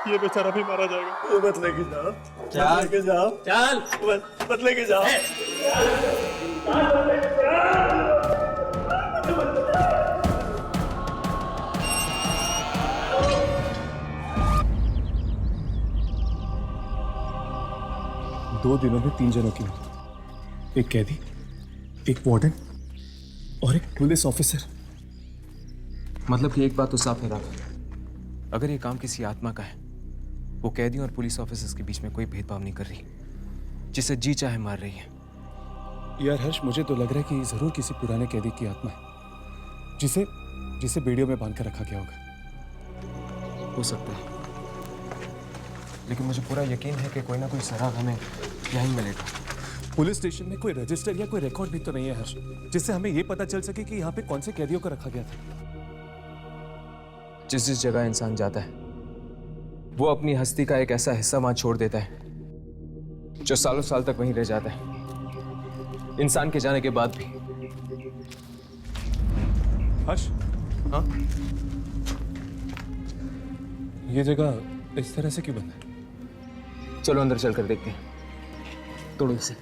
ये बेचारा भी मारा जाएगा। मत लेके जाओ, मत लेके जाओ, चल, मत लेके जाओ। 2 दिनों में 3 जनों की मौत, एक कैदी, एक वार्डन और एक पुलिस ऑफिसर। मतलब कि एक बात तो साफ है राघव, अगर ये काम किसी आत्मा का है, वो कैदियों और पुलिस ऑफिसर्स के बीच में कोई भेदभाव नहीं कर रही, जिसे जी चाहे मार रही है। यार हर्ष, मुझे तो लग रहा है कि जरूर किसी पुराने कैदी की आत्मा है, जिसे बेड़ियों में बांध कर रखा गया होगा। हो सकता है, लेकिन मुझे पूरा यकीन है कि कोई ना कोई सराग हमें यहीं मिलेगा। पुलिस स्टेशन में कोई रजिस्टर या कोई रिकॉर्ड भी तो नहीं है हर्ष, जिससे हमें यह पता चल सके कि यहाँ पे कौन से कैदियों को रखा गया था। जिस जिस जगह इंसान जाता है, वो अपनी हस्ती का एक ऐसा हिस्सा वहां छोड़ देता है जो सालों साल तक वहीं रह जाता है, इंसान के जाने के बाद भी। हर्ष, हाँ, ये जगह इस तरह से क्यों बंद है? चलो अंदर चलकर देखते हैं। तोड़ो इसे।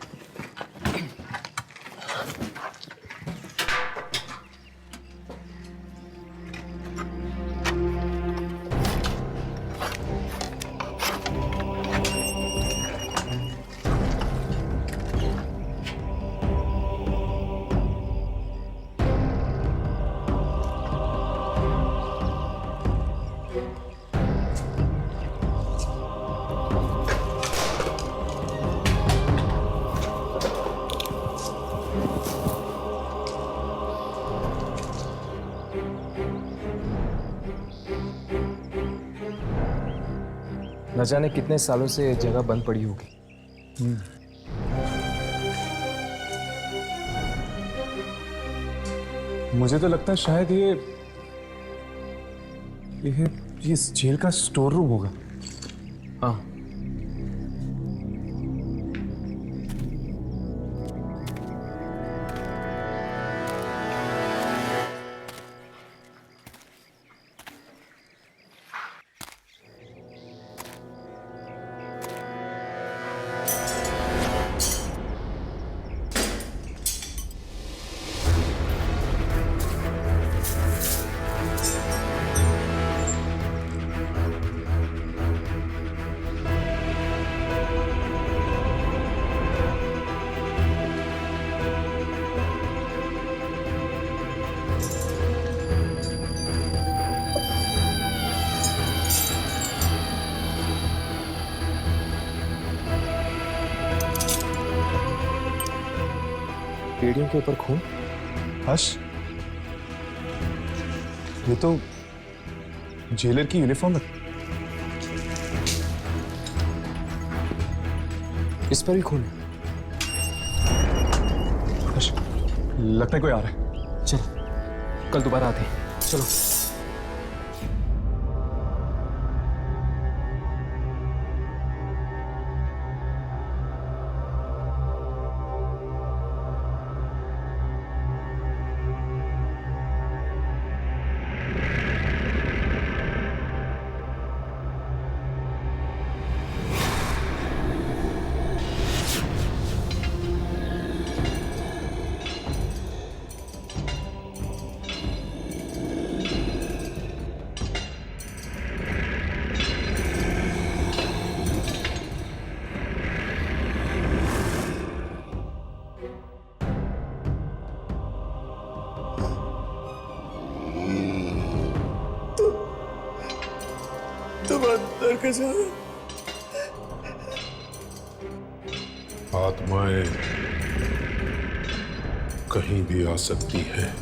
न जाने कितने सालों से ये जगह बंद पड़ी होगी। मुझे तो लगता है शायद ये इस जेल का स्टोर रूम होगा। हाँ, बेड़ियों के ऊपर खून। हर्ष, ये तो जेलर की यूनिफॉर्म है। इस पर भी खून है। हर्ष, लगता है कोई आ रहा है। चलो कल दोबारा आते हैं। चलो। आत्माएं कहीं भी आ सकती है।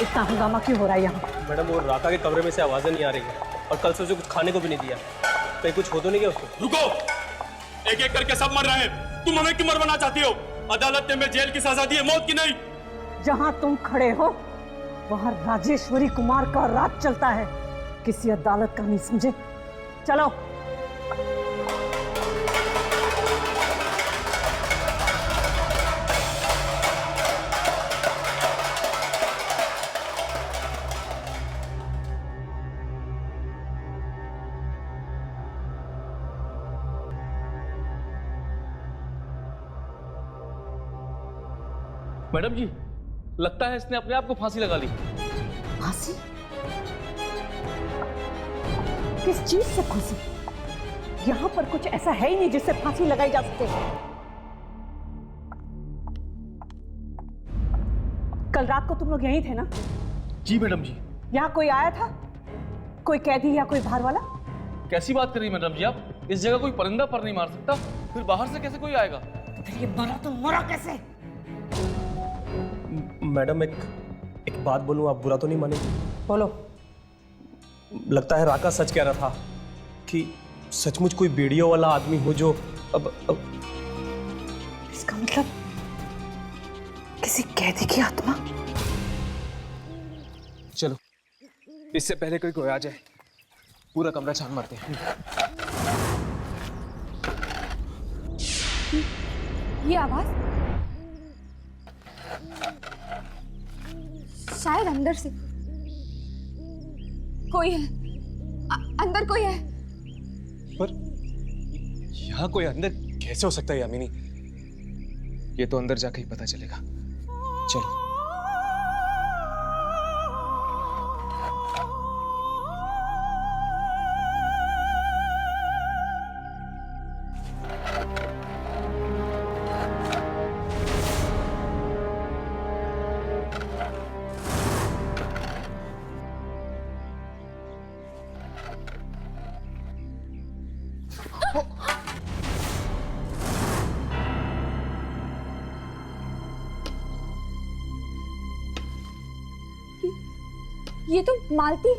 इतना हंगामा क्यों हो रहा है यहाँ? मैडम वो राका के कमरे में से आवाजें नहीं आ रही है और कल से उसे कुछ खाने को भी नहीं दिया। कहीं कुछ हो तो नहीं गया उसको? रुको, एक एक करके सब मर रहे हैं। तुम हमें क्यों मरवाना चाहती हो? अदालत ने हमें जेल की सजा दी है, मौत की नहीं। जहाँ तुम खड़े हो वहाँ राजेश्वरी कुमार का राज चलता है। किसी अदालत का नहीं समझे। चलो। मैडम जी, लगता है इसने अपने आप को फांसी लगा ली। फांसी? किस चीज से फांसी? यहाँ पर कुछ ऐसा है ही नहीं जिससे फांसी लगाई जा सके। कल रात को तुम लोग यहीं थे ना? जी मैडम जी। यहाँ कोई आया था? कोई कैदी या कोई बाहर वाला? कैसी बात कर रही मैडम जी आप? इस जगह कोई परिंदा पर नहीं मार सकता, फिर बाहर से कैसे कोई आएगा? फिर ये मरा तो मरा कैसे? मैडम एक बात बोलूं, आप बुरा तो नहीं मानेंगे? बोलो। लगता है राका सच कह रहा था कि सचमुच कोई बेड़ियों वाला आदमी हो जो अब इसका मतलब किसी कैदी की आत्मा? चलो, इससे पहले कोई आ जाए पूरा कमरा छान मारते हैं। ये आवाज शायद अंदर से कोई है। अंदर कोई है। पर यहाँ कोई अंदर कैसे हो सकता है यामिनी? ये तो अंदर जाके ही पता चलेगा। चलो। ये तो मालती,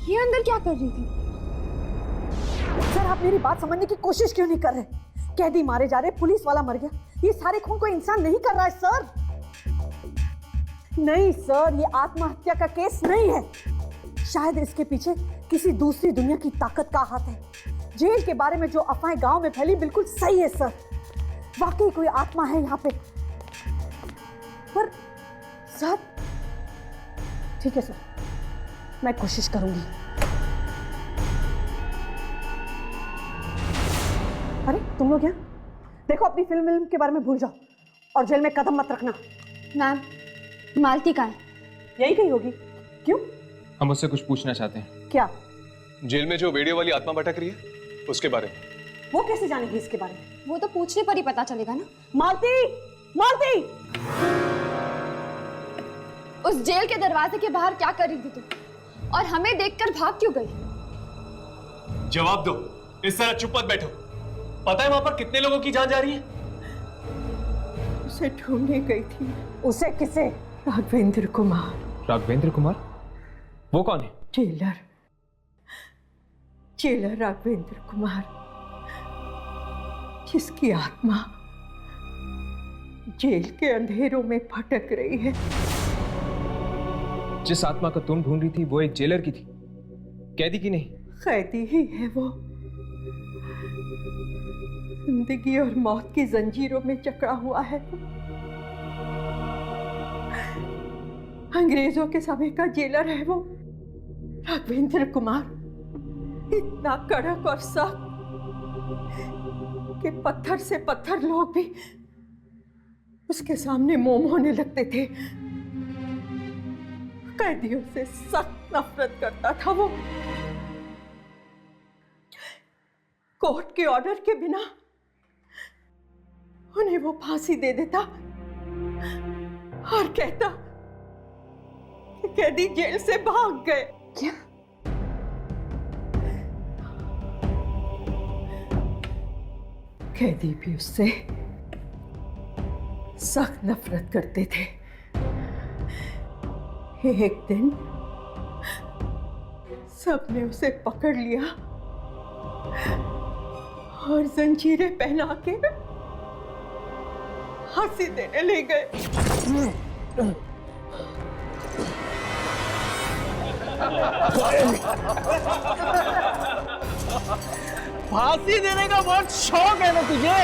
ये अंदर क्या कर रही थी? सर आप मेरी बात समझने की कोशिश क्यों नहीं कर रहे? कैदी मारे जा रहे, पुलिस वाला मर गया, ये सारे खून कोई इंसान नहीं कर रहा है सर। नहीं सर, ये आत्महत्या का केस नहीं है। शायद इसके पीछे किसी दूसरी दुनिया की ताकत का हाथ है। जेल के बारे में जो अफवाहें गांव में फैली बिल्कुल सही है सर। वाकई कोई आत्मा है यहाँ पे। पर सर ठीक है सर, मैं कोशिश करूंगी। अरे तुम लोग यहाँ देखो, अपनी फिल्म के बारे में भूल जाओ और जेल में कदम मत रखना। मैम, मालती कहाँ है? यही कहीं होगी। क्यों? हम उससे कुछ पूछना चाहते हैं। क्या? जेल में जो वीडियो वाली आत्मा भटक रही है उसके बारे में। वो कैसे जानेगी इसके बारे में? वो तो पूछने पर ही पता चलेगा ना। मालती, मालती! उस जेल के दरवाजे के बाहर क्या कर रही थी तुम? और हमें देखकर भाग क्यों गई? जवाब दो, इस तरह चुप मत बैठो। पता है वहां पर कितने लोगों की जान जा रही है? उसे ढूंढने गई थी। उसे किसे? राघवेंद्र कुमार। राघवेंद्र कुमार? वो कौन है? जेलर राघवेंद्र कुमार, जिसकी आत्मा जेल के अंधेरों में भटक रही है। जिस आत्मा को तुम ढूंढ रही थी वो एक जेलर की थी, कैदी की नहीं। कैदी ही है वो। जिंदगी और मौत की जंजीरों में जकड़ा हुआ है। अंग्रेजों के समय का जेलर है वो राघवेंद्र कुमार। इतना कड़क और सख्त कि पत्थर से पत्थर लोग भी उसके सामने मोम होने लगते थे। कैदियों से सख्त नफरत करता था वो। कोर्ट के ऑर्डर के बिना उन्हें वो फांसी दे देता और कहता कि कैदी जेल से भाग गए। क्या? कैदी भी उससे सख्त नफरत करते थे। एक दिन सबने उसे पकड़ लिया और जंजीरें पहना के फांसी देने ले गए। फांसी देने का बहुत शौक है ना तुझे?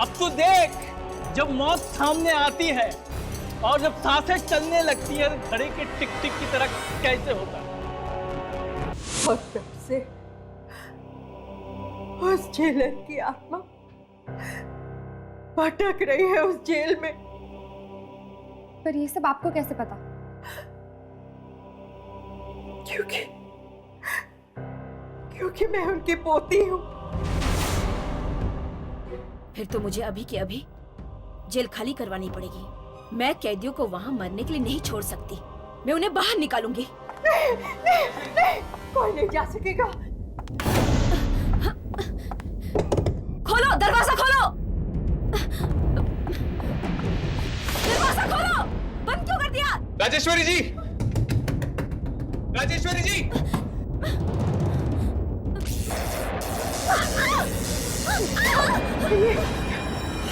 अब तो देख, जब मौत सामने आती है और जब सांसें चलने लगती है तो घड़ी के टिक टिक की तरह कैसे होता है? और तब से उस जेलर की आत्मा भटक रही है उस जेल में। पर ये सब आपको कैसे पता? क्योंकि मैं उनकी पोती हूँ। फिर तो मुझे अभी के अभी जेल खाली करवानी पड़ेगी। मैं कैदियों को वहाँ मरने के लिए नहीं छोड़ सकती। मैं उन्हें बाहर निकालूंगी। नहीं, कोई नहीं जा सकेगा। खोलो, दरवाजा खोलो। दरवाजा खोलो। बंद क्यों कर दिया? राजेश्वरी जी, राजेश्वरी जी!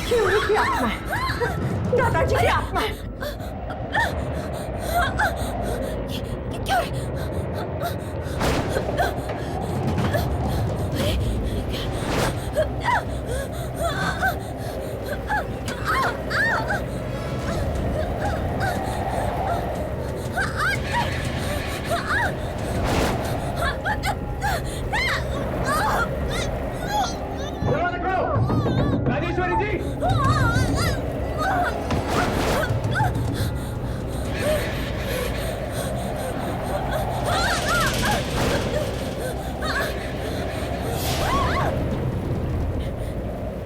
ये उनकी आत्मा है। दादाजी की आत्मा। क्या? राजेश्वरी जी,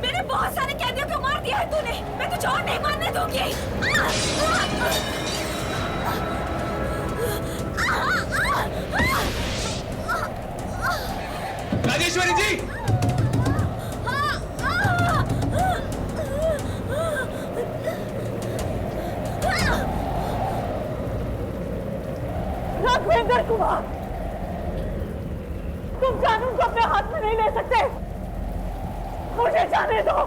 मेरे बहुत सारे कैदियों को मार दिया है तूने। मैं तुझे और नहीं मारने दूंगी। राजेश्वरी जी, राघवेंद्र कुमार, तुम कानून को अपने हाथ में नहीं ले सकते। मुझे जाने दो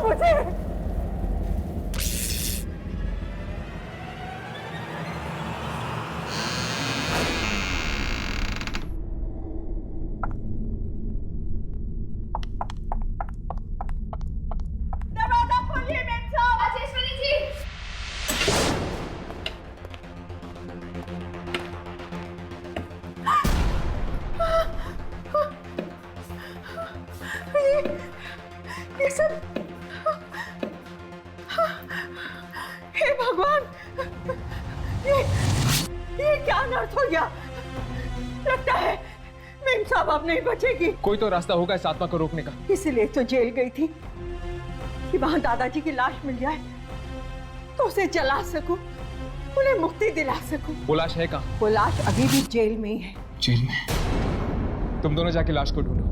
मुझे। दरवाजा खोलिए मेम साहब। राजेश्वरी जी, ये सब, हे भगवान, ये क्या अनर्थ हो गया? लगता है मेम साहब अब नहीं बचेगी। कोई तो रास्ता होगा इस आत्मा को रोकने का। इसलिए तो जेल गई थी कि वहां दादाजी की लाश मिल जाए तो उसे जला सकूं, उन्हें मुक्ति दिला सकूं। वो लाश है कहाँ? वो लाश अभी भी जेल में ही है। जेल में? तुम दोनों जाके लाश को ढूंढो,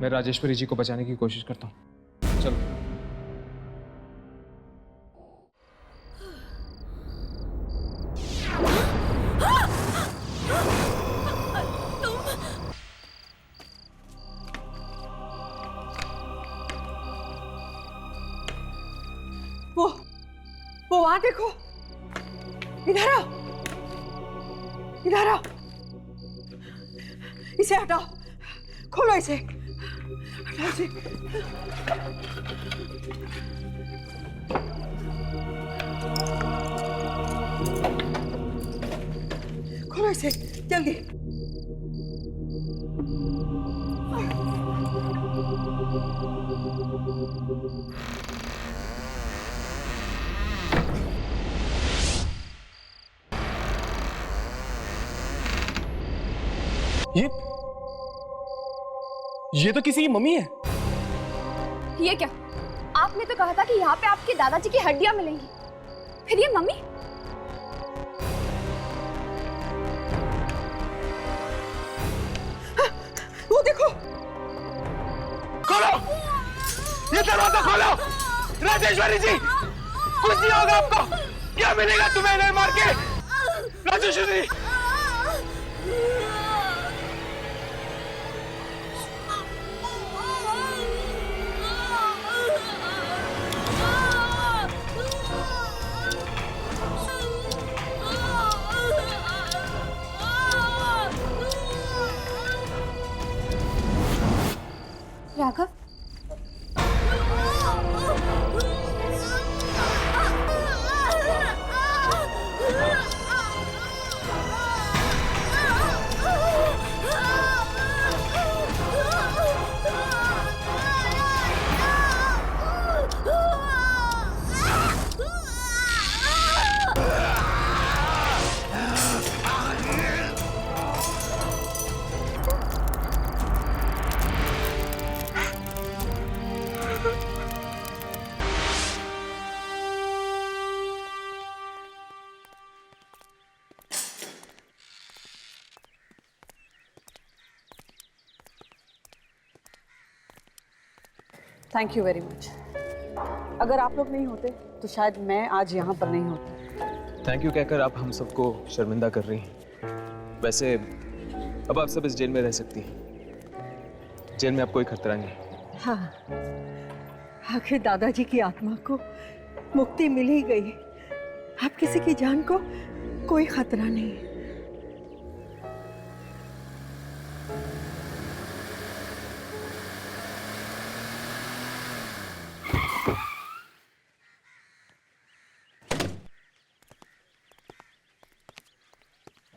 मैं राजेश्वरी जी को बचाने की कोशिश करता हूँ। चलो। वो वहां देखो, इधर आओ, इधर आओ, इसे हटाओ, खोलो इसे, हटाओ इसे। खोलो इसे जल्दी। ये तो किसी की मम्मी है। ये क्या? आपने तो कहा था कि यहाँ पे आपके दादाजी की हड्डियां मिलेंगी, फिर ये मम्मी? वो देखो, खोलो, ये दरवाजा खोलो। राजेश्वरी जी, कुछ नहीं होगा आपको। क्या मिलेगा तुम्हें नहीं मार के? Rajeshwari ji, Raghav, thank you very much. अगर आप लोग नहीं होते तो शायद मैं आज यहाँ पर नहीं होती। थैंक यू कहकर आप हम सबको शर्मिंदा कर रही हैं। वैसे अब आप सब इस जेल में रह सकती हैं। जेल में अब कोई खतरा नहीं है। हाँ, आखिर दादाजी की आत्मा को मुक्ति मिल ही गई। अब किसी की जान को कोई खतरा नहीं है।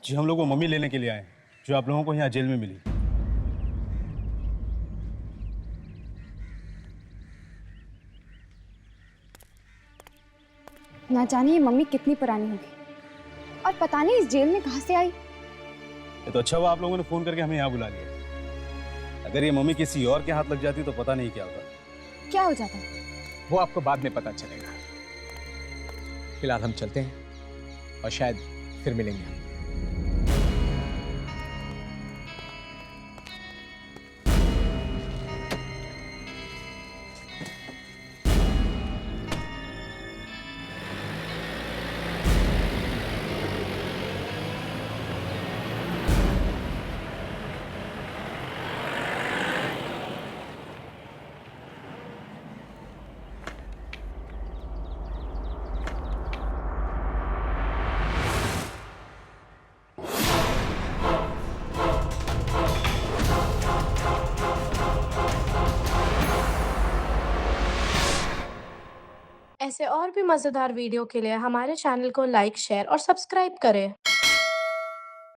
जी हम लोग वो मम्मी लेने के लिए आए हैं जो आप लोगों को यहाँ जेल में मिली। ना जाने ये मम्मी कितनी पुरानी होगी और पता नहीं इस जेल में कहाँ से आई। ये तो अच्छा हुआ आप लोगों ने फोन करके हमें यहाँ बुला लिया। अगर ये मम्मी किसी और के हाथ लग जाती तो पता नहीं क्या होता। क्या हो जाता? वो आपको बाद में पता चलेगा। फिलहाल हम चलते हैं और शायद फिर मिलेंगे। ऐसे और भी मज़ेदार वीडियो के लिए हमारे चैनल को लाइक, शेयर और सब्सक्राइब करें।